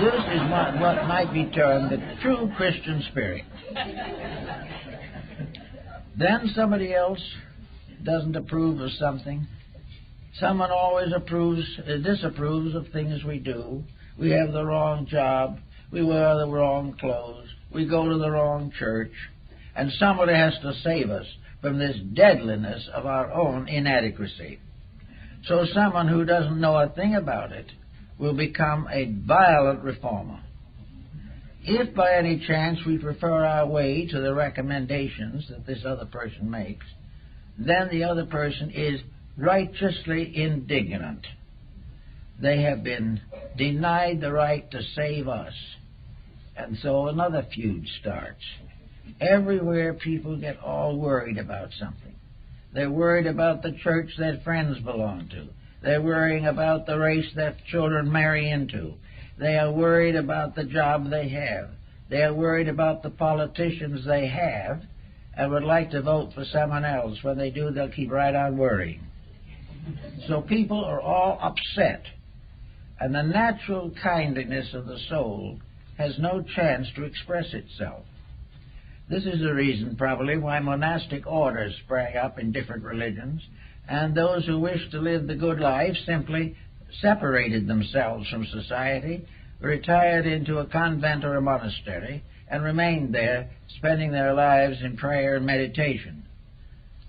This is what might be termed the true Christian spirit. Then somebody else doesn't approve of something. Someone always disapproves of things we do. We have the wrong job. We wear the wrong clothes. We go to the wrong church. And somebody has to save us from this deadliness of our own inadequacy. So someone who doesn't know a thing about it will become a violent reformer. If by any chance we prefer our way to the recommendations that this other person makes, then the other person is righteously indignant. They have been denied the right to save us. And so another feud starts. Everywhere people get all worried about something. They're worried about the church their friends belong to. They're worrying about the race their children marry into. They are worried about the job they have. They are worried about the politicians they have and would like to vote for someone else. When they do, they'll keep right on worrying. So people are all upset. And the natural kindliness of the soul has no chance to express itself. This is the reason, probably, why monastic orders sprang up in different religions, and those who wished to live the good life simply separated themselves from society, retired into a convent or a monastery, and remained there, spending their lives in prayer and meditation.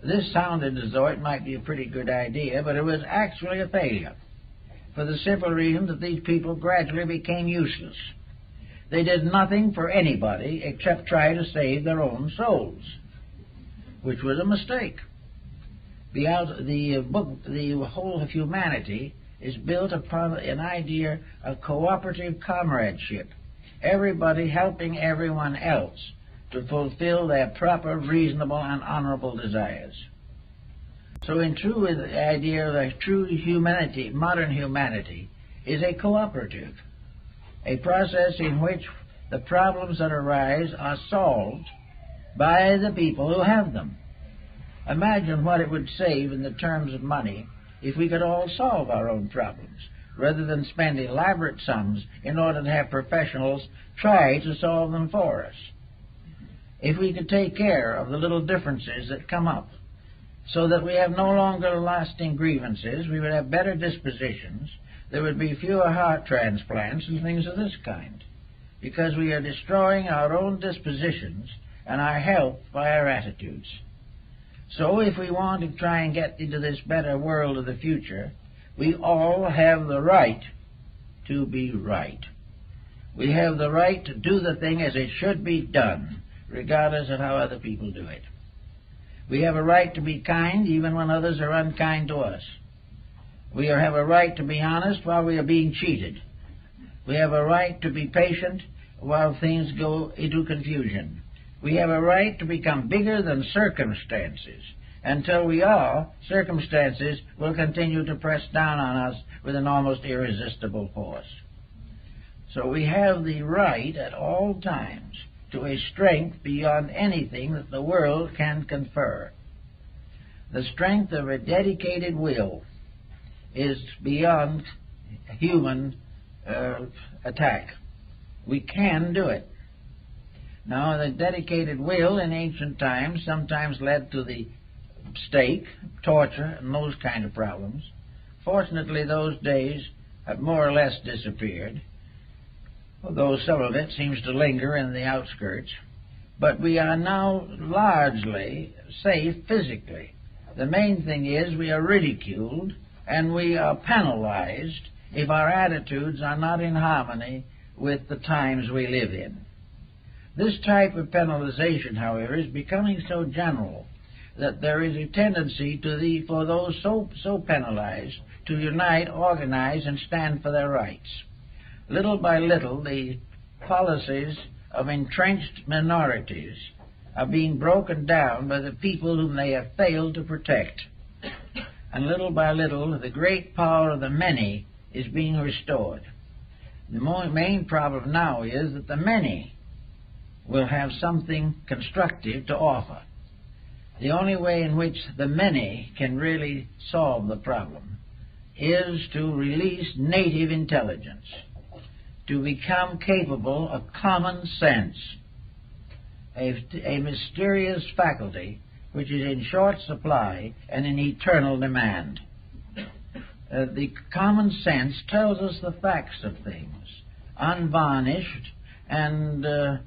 This sounded as though it might be a pretty good idea, but it was actually a failure, for the simple reason that these people gradually became useless. They did nothing for anybody except try to save their own souls, which was a mistake. The whole of humanity is built upon an idea of cooperative comradeship, everybody helping everyone else to fulfill their proper, reasonable, and honorable desires. So in true, the idea of a true humanity, modern humanity, is a cooperative, a process in which the problems that arise are solved by the people who have them. Imagine what it would save in the terms of money if we could all solve our own problems, rather than spend elaborate sums in order to have professionals try to solve them for us. If we could take care of the little differences that come up, so that we have no longer lasting grievances, we would have better dispositions, there would be fewer heart transplants and things of this kind, because we are destroying our own dispositions and our health by our attitudes. So if we want to try and get into this better world of the future, we all have the right to be right. We have the right to do the thing as it should be done, regardless of how other people do it. We have a right to be kind even when others are unkind to us. We have a right to be honest while we are being cheated. We have a right to be patient while things go into confusion. We have a right to become bigger than circumstances. Until we are, circumstances will continue to press down on us with an almost irresistible force. So we have the right at all times to a strength beyond anything that the world can confer. The strength of a dedicated will is beyond human attack. We can do it. Now, the dedicated will in ancient times sometimes led to the stake, torture, and those kind of problems. Fortunately, those days have more or less disappeared, although some of it seems to linger in the outskirts. But we are now largely safe physically. The main thing is we are ridiculed and we are penalized if our attitudes are not in harmony with the times we live in. This type of penalization, however, is becoming so general that there is a tendency for those so penalized to unite, organize, and stand for their rights. Little by little, the policies of entrenched minorities are being broken down by the people whom they have failed to protect. And little by little, the great power of the many is being restored. The main problem now is that the many will have something constructive to offer. The only way in which the many can really solve the problem is to release native intelligence, to become capable of common sense, a mysterious faculty which is in short supply and in eternal demand. The common sense tells us the facts of things, unvarnished and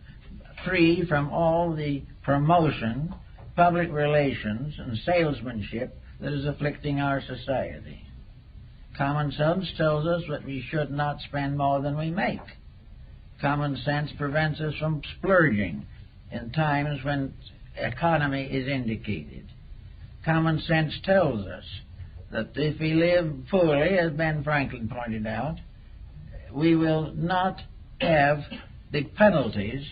free from all the promotion, public relations, and salesmanship that is afflicting our society. Common sense tells us that we should not spend more than we make. Common sense prevents us from splurging in times when economy is indicated. Common sense tells us that if we live poorly, as Ben Franklin pointed out, we will not have the penalties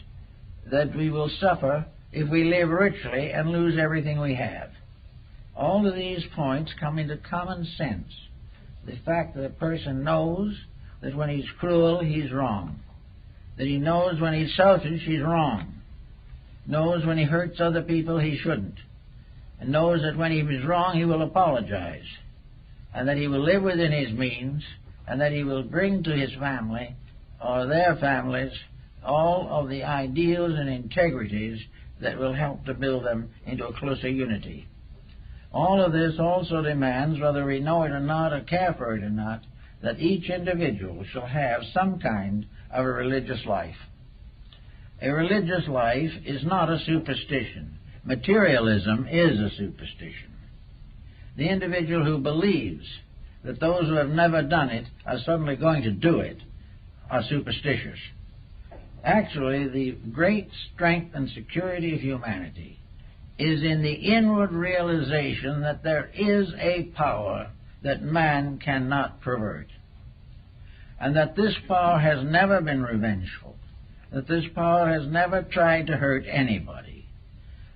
that we will suffer if we live richly and lose everything we have. All of these points come into common sense. The fact that a person knows that when he's cruel, he's wrong. That he knows when he's selfish, he's wrong. Knows when he hurts other people, he shouldn't. And knows that when he is wrong, he will apologize. And that he will live within his means, and that he will bring to his family, or their families, all of the ideals and integrities that will help to build them into a closer unity. All of this also demands, whether we know it or not, or care for it or not, that each individual shall have some kind of a religious life. A religious life is not a superstition. Materialism is a superstition. The individual who believes that those who have never done it are suddenly going to do it are superstitious. Actually, the great strength and security of humanity is in the inward realization that there is a power that man cannot pervert, and that this power has never been revengeful, that this power has never tried to hurt anybody.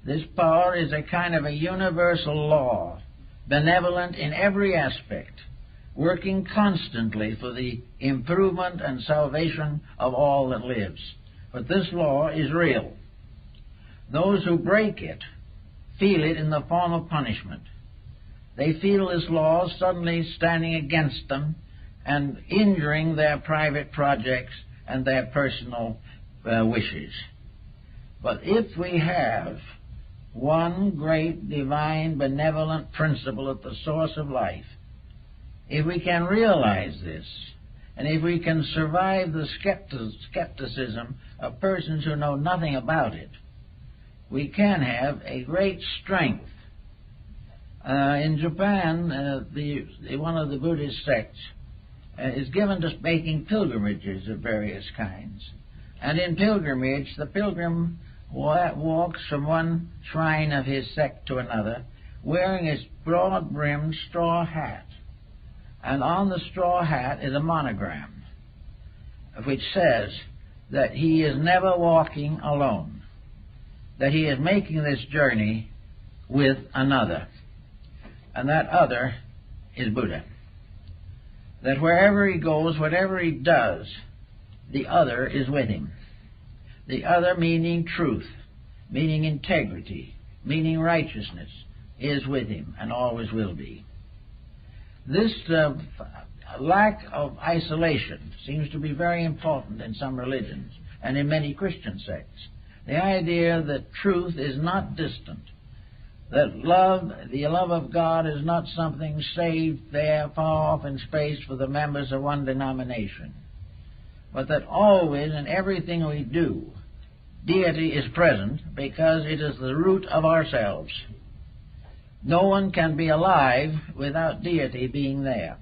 This power is a kind of a universal law, benevolent in every aspect, working constantly for the improvement and salvation of all that lives. But this law is real. Those who break it feel it in the form of punishment. They feel this law suddenly standing against them and injuring their private projects and their personal wishes. But if we have one great divine benevolent principle at the source of life, if we can realize this, and if we can survive the skepticism of persons who know nothing about it, we can have a great strength. In Japan, one of the Buddhist sects is given to making pilgrimages of various kinds. And in pilgrimage, the pilgrim walks from one shrine of his sect to another, wearing his broad-brimmed straw hat. And on the straw hat is a monogram, which says that he is never walking alone, that he is making this journey with another, and that other is Buddha. That wherever he goes, whatever he does, the other is with him. The other meaning truth, meaning integrity, meaning righteousness, is with him and always will be. This lack of isolation seems to be very important in some religions and in many Christian sects. The idea that truth is not distant, that the love of God is not something saved there far off in space for the members of one denomination, but that always in everything we do, deity is present because it is the root of ourselves. No one can be alive without deity being there.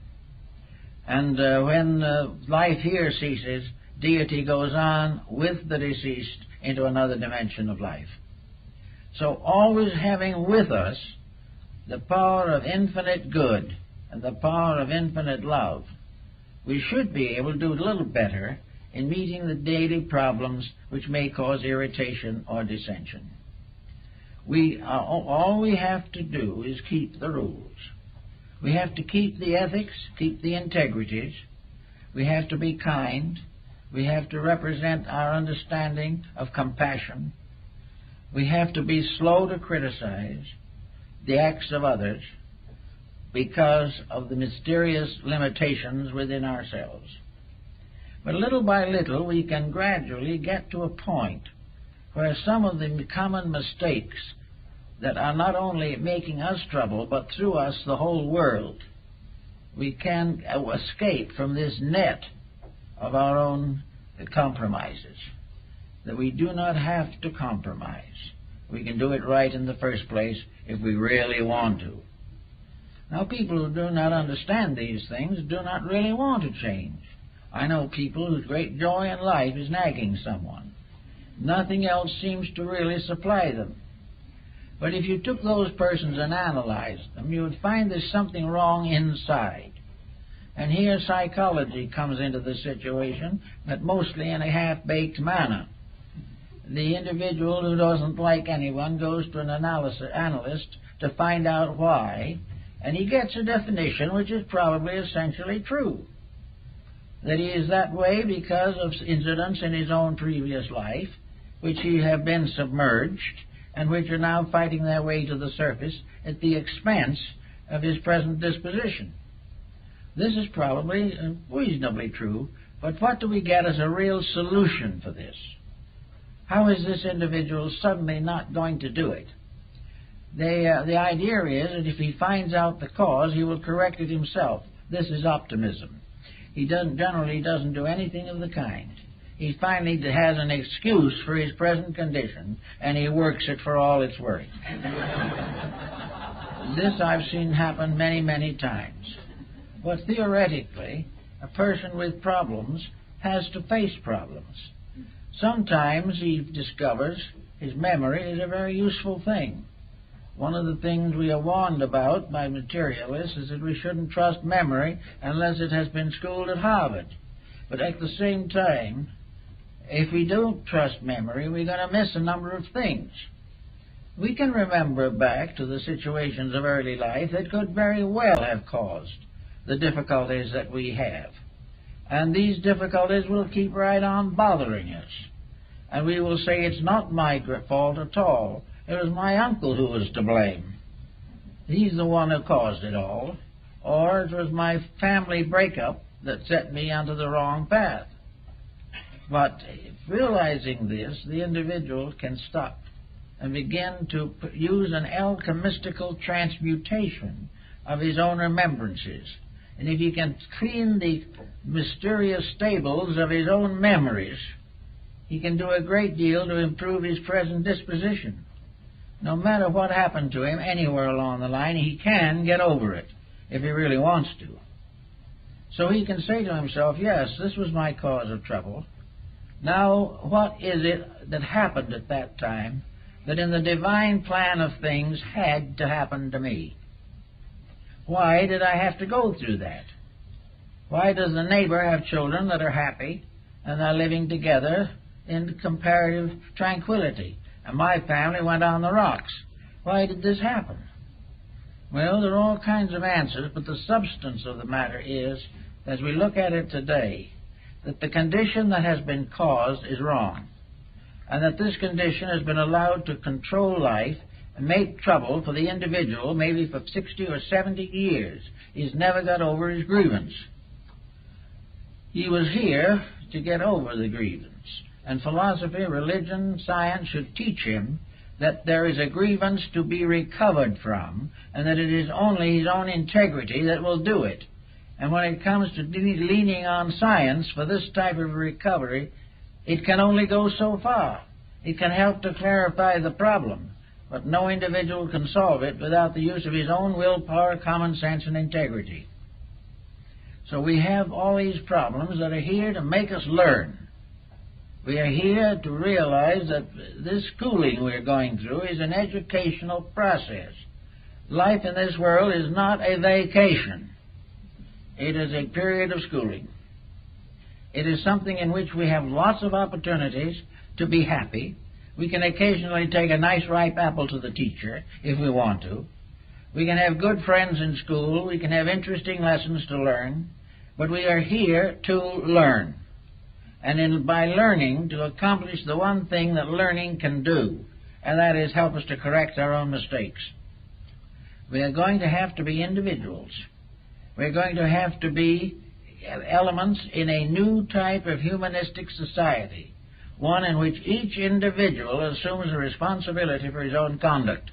And when life here ceases, deity goes on with the deceased into another dimension of life. So always having with us the power of infinite good and the power of infinite love, we should be able to do a little better in meeting the daily problems which may cause irritation or dissension. All we have to do is keep the rules. We have to keep the ethics, keep the integrities. We have to be kind. We have to represent our understanding of compassion. We have to be slow to criticize the acts of others because of the mysterious limitations within ourselves. But little by little we can gradually get to a point where some of the common mistakes that are not only making us trouble, but through us the whole world, we can escape from this net of our own compromises, that we do not have to compromise. We can do it right in the first place if we really want to. Now, people who do not understand these things do not really want to change. I know people whose great joy in life is nagging someone. Nothing else seems to really supply them. But if you took those persons and analyzed them, you would find there's something wrong inside. And here psychology comes into the situation, but mostly in a half-baked manner. The individual who doesn't like anyone goes to an analyst to find out why, and he gets a definition which is probably essentially true. That he is that way because of incidents in his own previous life, which he have been submerged, and which are now fighting their way to the surface at the expense of his present disposition. This is probably reasonably true, but what do we get as a real solution for this? How is this individual suddenly not going to do it? The idea is that if he finds out the cause, he will correct it himself. This is optimism. He generally doesn't do anything of the kind. He finally has an excuse for his present condition, and he works it for all it's worth. This I've seen happen many, many times. But theoretically, a person with problems has to face problems. Sometimes he discovers his memory is a very useful thing. One of the things we are warned about by materialists is that we shouldn't trust memory unless it has been schooled at Harvard. But at the same time, if we don't trust memory, we're going to miss a number of things. We can remember back to the situations of early life that could very well have caused the difficulties that we have. And these difficulties will keep right on bothering us. And we will say, it's not my fault at all. It was my uncle who was to blame. He's the one who caused it all. Or it was my family breakup that set me onto the wrong path. But realizing this, the individual can stop and begin to use an alchemistical transmutation of his own remembrances. And if he can clean the mysterious stables of his own memories, he can do a great deal to improve his present disposition. No matter what happened to him anywhere along the line, he can get over it if he really wants to. So he can say to himself, yes, this was my cause of trouble. Now, what is it that happened at that time that in the divine plan of things had to happen to me? Why did I have to go through that? Why does the neighbor have children that are happy and are living together in comparative tranquility, and my family went on the rocks? Why did this happen? Well, there are all kinds of answers, but the substance of the matter is, as we look at it today, that the condition that has been caused is wrong, and that this condition has been allowed to control life and make trouble for the individual maybe for 60 or 70 years. He's never got over his grievance. He was here to get over the grievance. And philosophy, religion, science should teach him that there is a grievance to be recovered from, and that it is only his own integrity that will do it. And when it comes to leaning on science for this type of recovery, it can only go so far. It can help to clarify the problem, but no individual can solve it without the use of his own willpower, common sense, and integrity. So we have all these problems that are here to make us learn. We are here to realize that this schooling we're going through is an educational process. Life in this world is not a vacation. It is a period of schooling. It is something in which we have lots of opportunities to be happy. We can occasionally take a nice ripe apple to the teacher if we want to. We can have good friends in school. We can have interesting lessons to learn. But we are here to learn. And by learning, to accomplish the one thing that learning can do, and that is help us to correct our own mistakes. We are going to have to be individuals. We're going to have to be elements in a new type of humanistic society, one in which each individual assumes a responsibility for his own conduct,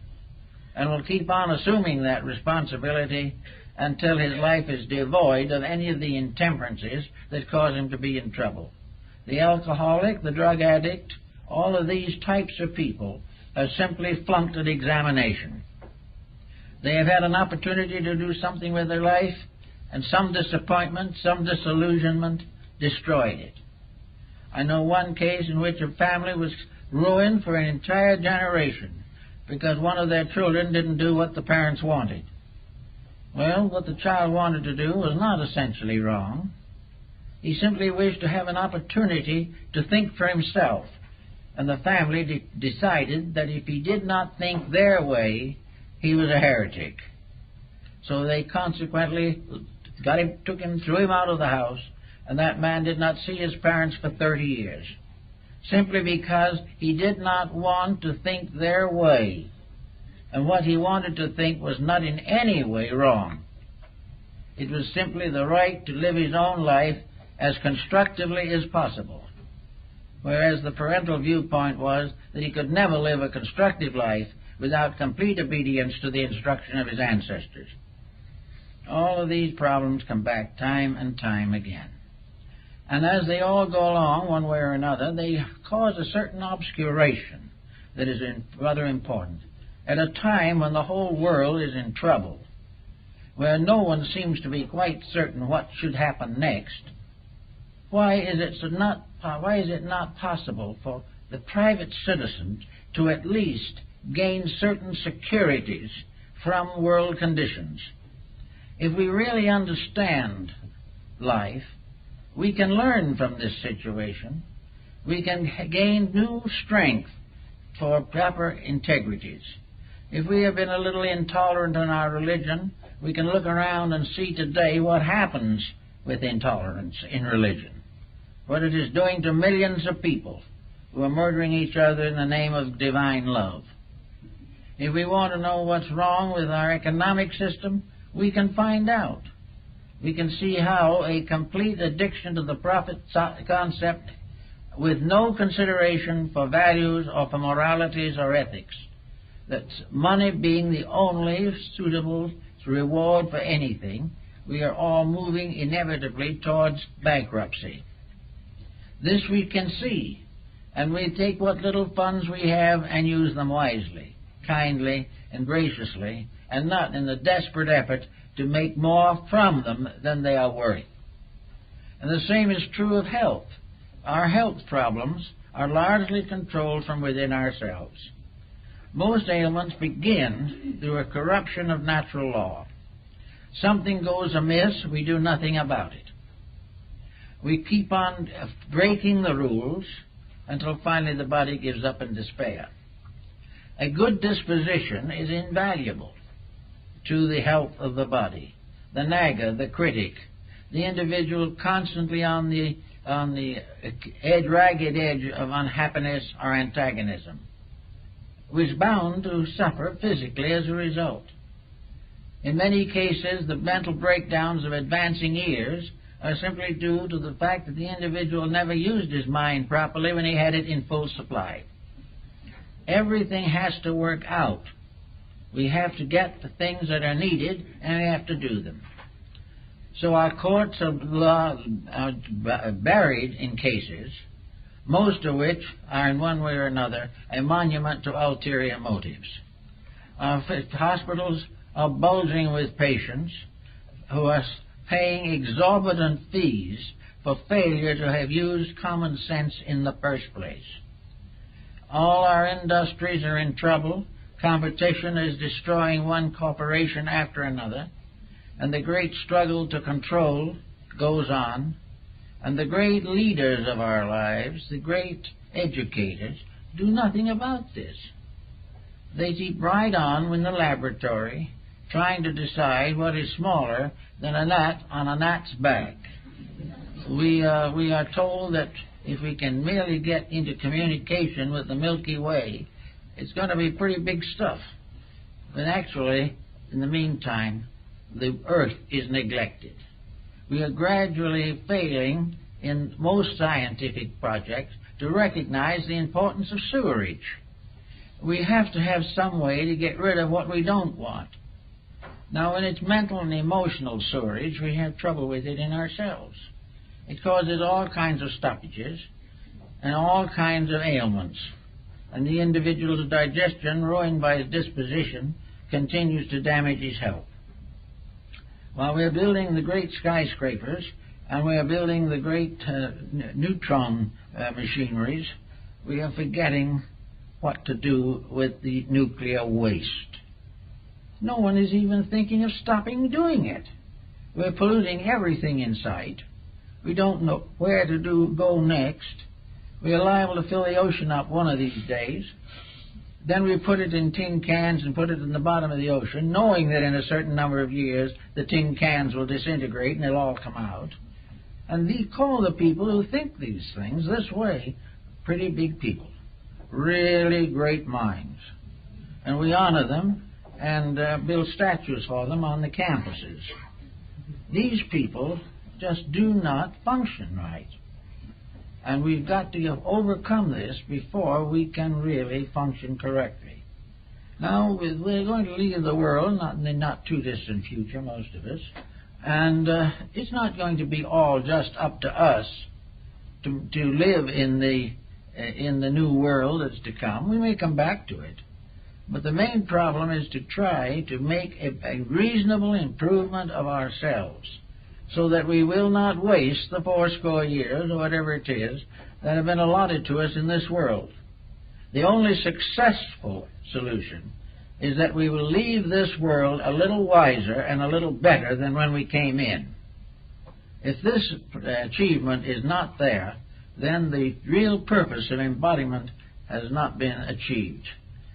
and will keep on assuming that responsibility until his life is devoid of any of the intemperances that cause him to be in trouble. The alcoholic, the drug addict, all of these types of people have simply flunked an examination. They have had an opportunity to do something with their life, and some disappointment, some disillusionment destroyed it. I know one case in which a family was ruined for an entire generation because one of their children didn't do what the parents wanted. Well, what the child wanted to do was not essentially wrong. He simply wished to have an opportunity to think for himself, and the family decided that if he did not think their way, he was a heretic. So they consequently took him, threw him out of the house, and that man did not see his parents for 30 years, simply because he did not want to think their way. And what he wanted to think was not in any way wrong. It was simply the right to live his own life as constructively as possible, whereas the parental viewpoint was that he could never live a constructive life without complete obedience to the instruction of his ancestors. All of these problems come back time and time again. And as they all go along, one way or another, they cause a certain obscuration that is rather important. At a time when the whole world is in trouble, where no one seems to be quite certain what should happen next, why is it not possible for the private citizen to at least gain certain securities from world conditions. If we really understand life, we can learn from this situation. We can gain new strength for proper integrities. If we have been a little intolerant in our religion, we can look around and see today what happens with intolerance in religion, what it is doing to millions of people who are murdering each other in the name of divine love. If we want to know what's wrong with our economic system, we can find out. We can see how a complete addiction to the profit concept with no consideration for values or for moralities or ethics, that money being the only suitable reward for anything, we are all moving inevitably towards bankruptcy. This we can see, and we take what little funds we have and use them wisely, kindly and graciously, and not in the desperate effort to make more from them than they are worth. And the same is true of health. Our health problems are largely controlled from within ourselves. Most ailments begin through a corruption of natural law. Something goes amiss, we do nothing about it. We keep on breaking the rules until finally the body gives up in despair. A good disposition is invaluable to the health of the body. The nagger, the critic, the individual constantly on the ragged edge of unhappiness or antagonism, was bound to suffer physically as a result. In many cases, the mental breakdowns of advancing years are simply due to the fact that the individual never used his mind properly when he had it in full supply. Everything has to work out. We have to get the things that are needed, and we have to do them. So our courts of law are buried in cases, most of which are in one way or another a monument to ulterior motives. Our hospitals are bulging with patients who are paying exorbitant fees for failure to have used common sense in the first place. All our industries are in trouble. Competition is destroying one corporation after another, and the great struggle to control goes on, and the great leaders of our lives, the great educators, do nothing about this. They keep right on in the laboratory trying to decide what is smaller than a gnat on a gnat's back. We are told that if we can merely get into communication with the Milky Way, it's going to be pretty big stuff. But actually, in the meantime, the Earth is neglected. We are gradually failing in most scientific projects to recognize the importance of sewerage. We have to have some way to get rid of what we don't want. Now, when it's mental and emotional sewerage, we have trouble with it in ourselves. It causes all kinds of stoppages and all kinds of ailments. And the individual's digestion, ruined by his disposition, continues to damage his health. While we are building the great skyscrapers and we are building the great neutron machineries, we are forgetting what to do with the nuclear waste. No one is even thinking of stopping doing it. We're polluting everything in sight. We don't know where to go next. We are liable to fill the ocean up one of these days. Then we put it in tin cans and put it in the bottom of the ocean, knowing that in a certain number of years the tin cans will disintegrate and they'll all come out. And we call the people who think these things this way pretty big people, really great minds. And we honor them and build statues for them on the campuses. These people just do not function right. And we've got to overcome this before we can really function correctly. Now, we're going to leave the world, not in the not too distant future, most of us, and it's not going to be all just up to us to live in the new world that's to come. We may come back to it. But the main problem is to try to make a reasonable improvement of ourselves, so that we will not waste the 80 years, or whatever it is, that have been allotted to us in this world. The only successful solution is that we will leave this world a little wiser and a little better than when we came in. If this achievement is not there, then the real purpose of embodiment has not been achieved.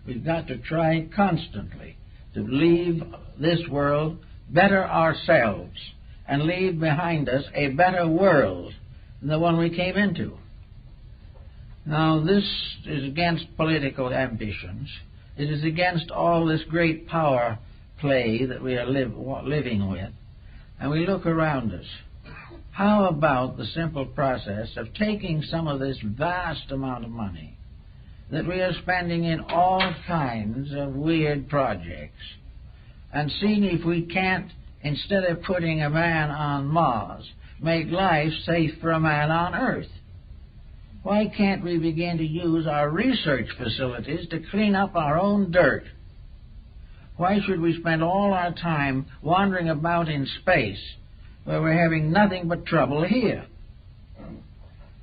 We've got to try constantly to leave this world better ourselves and leave behind us a better world than the one we came into. Now, this is against political ambitions. It is against all this great power play that we are living with. And we look around us. How about the simple process of taking some of this vast amount of money that we are spending in all kinds of weird projects and seeing if we can't, instead of putting a man on Mars, make life safe for a man on Earth? Why can't we begin to use our research facilities to clean up our own dirt? Why should we spend all our time wandering about in space where we're having nothing but trouble here?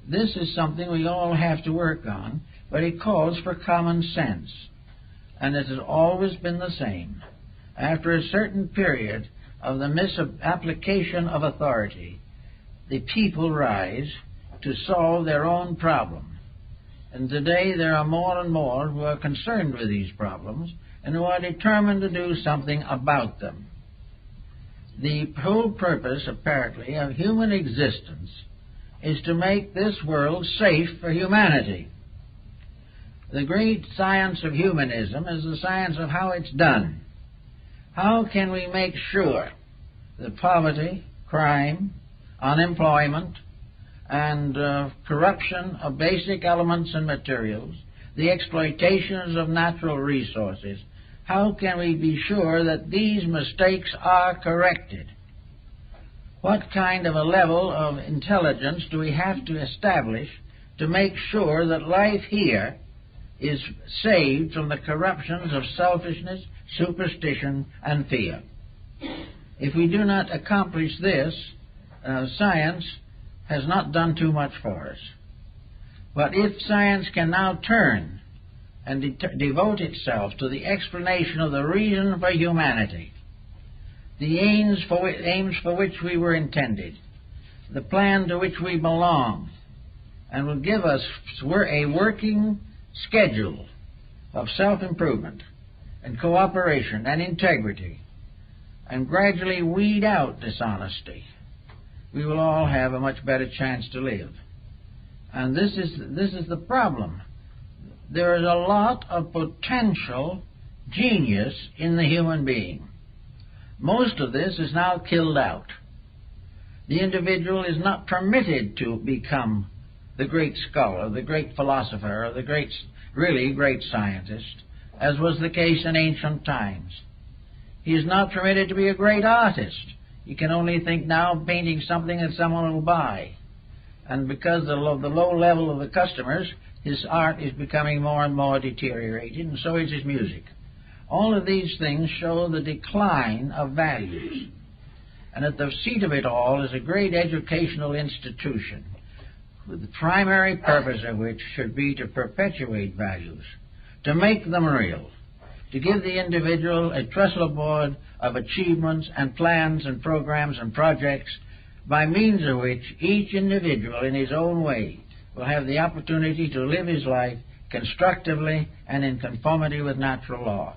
This is something we all have to work on, but it calls for common sense. And it has always been the same. After a certain period of the misapplication of authority, the people rise to solve their own problem. And today there are more and more who are concerned with these problems and who are determined to do something about them. The whole purpose, apparently, of human existence is to make this world safe for humanity. The great science of humanism is the science of how it's done. How can we make sure that poverty, crime, unemployment, and corruption of basic elements and materials, the exploitations of natural resources, how can we be sure that these mistakes are corrected? What kind of a level of intelligence do we have to establish to make sure that life here is saved from the corruptions of selfishness, superstition, and fear? If we do not accomplish this, science has not done too much for us. But if science can now turn and devote itself to the explanation of the reason for humanity, the aims for which we were intended, the plan to which we belong, and will give us a working schedule of self-improvement and cooperation and integrity, and gradually weed out dishonesty, we will all have a much better chance to live. And this is the problem. There is a lot of potential genius in the human being. Most of this is now killed out. The individual is not permitted to become the great scholar, the great philosopher, or the really great scientist, as was the case in ancient times. He is not permitted to be a great artist. He can only think now of painting something that someone will buy. And because of the low level of the customers, his art is becoming more and more deteriorated, and so is his music. All of these things show the decline of values. And at the seat of it all is a great educational institution, with the primary purpose of which should be to perpetuate values, to make them real, to give the individual a trestle board of achievements and plans and programs and projects by means of which each individual in his own way will have the opportunity to live his life constructively and in conformity with natural law.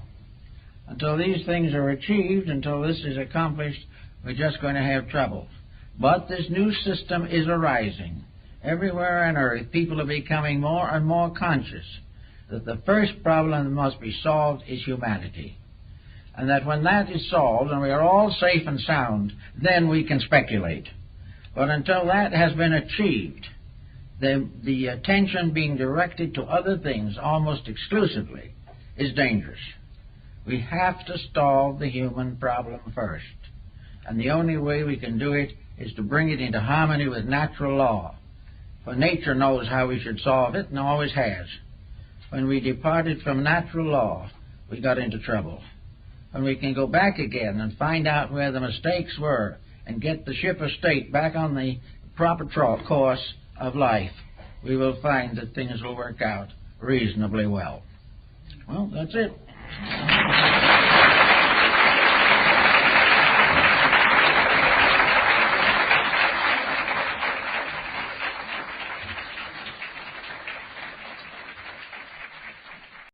Until these things are achieved, until this is accomplished, we're just going to have trouble. But this new system is arising. Everywhere on earth, people are becoming more and more conscious that the first problem that must be solved is humanity. And that when that is solved and we are all safe and sound, then we can speculate. But until that has been achieved, the attention being directed to other things almost exclusively is dangerous. We have to solve the human problem first. And the only way we can do it is to bring it into harmony with natural law. For nature knows how we should solve it and always has. When we departed from natural law, we got into trouble. When we can go back again and find out where the mistakes were and get the ship of state back on the proper course of life, we will find that things will work out reasonably well. Well, that's it.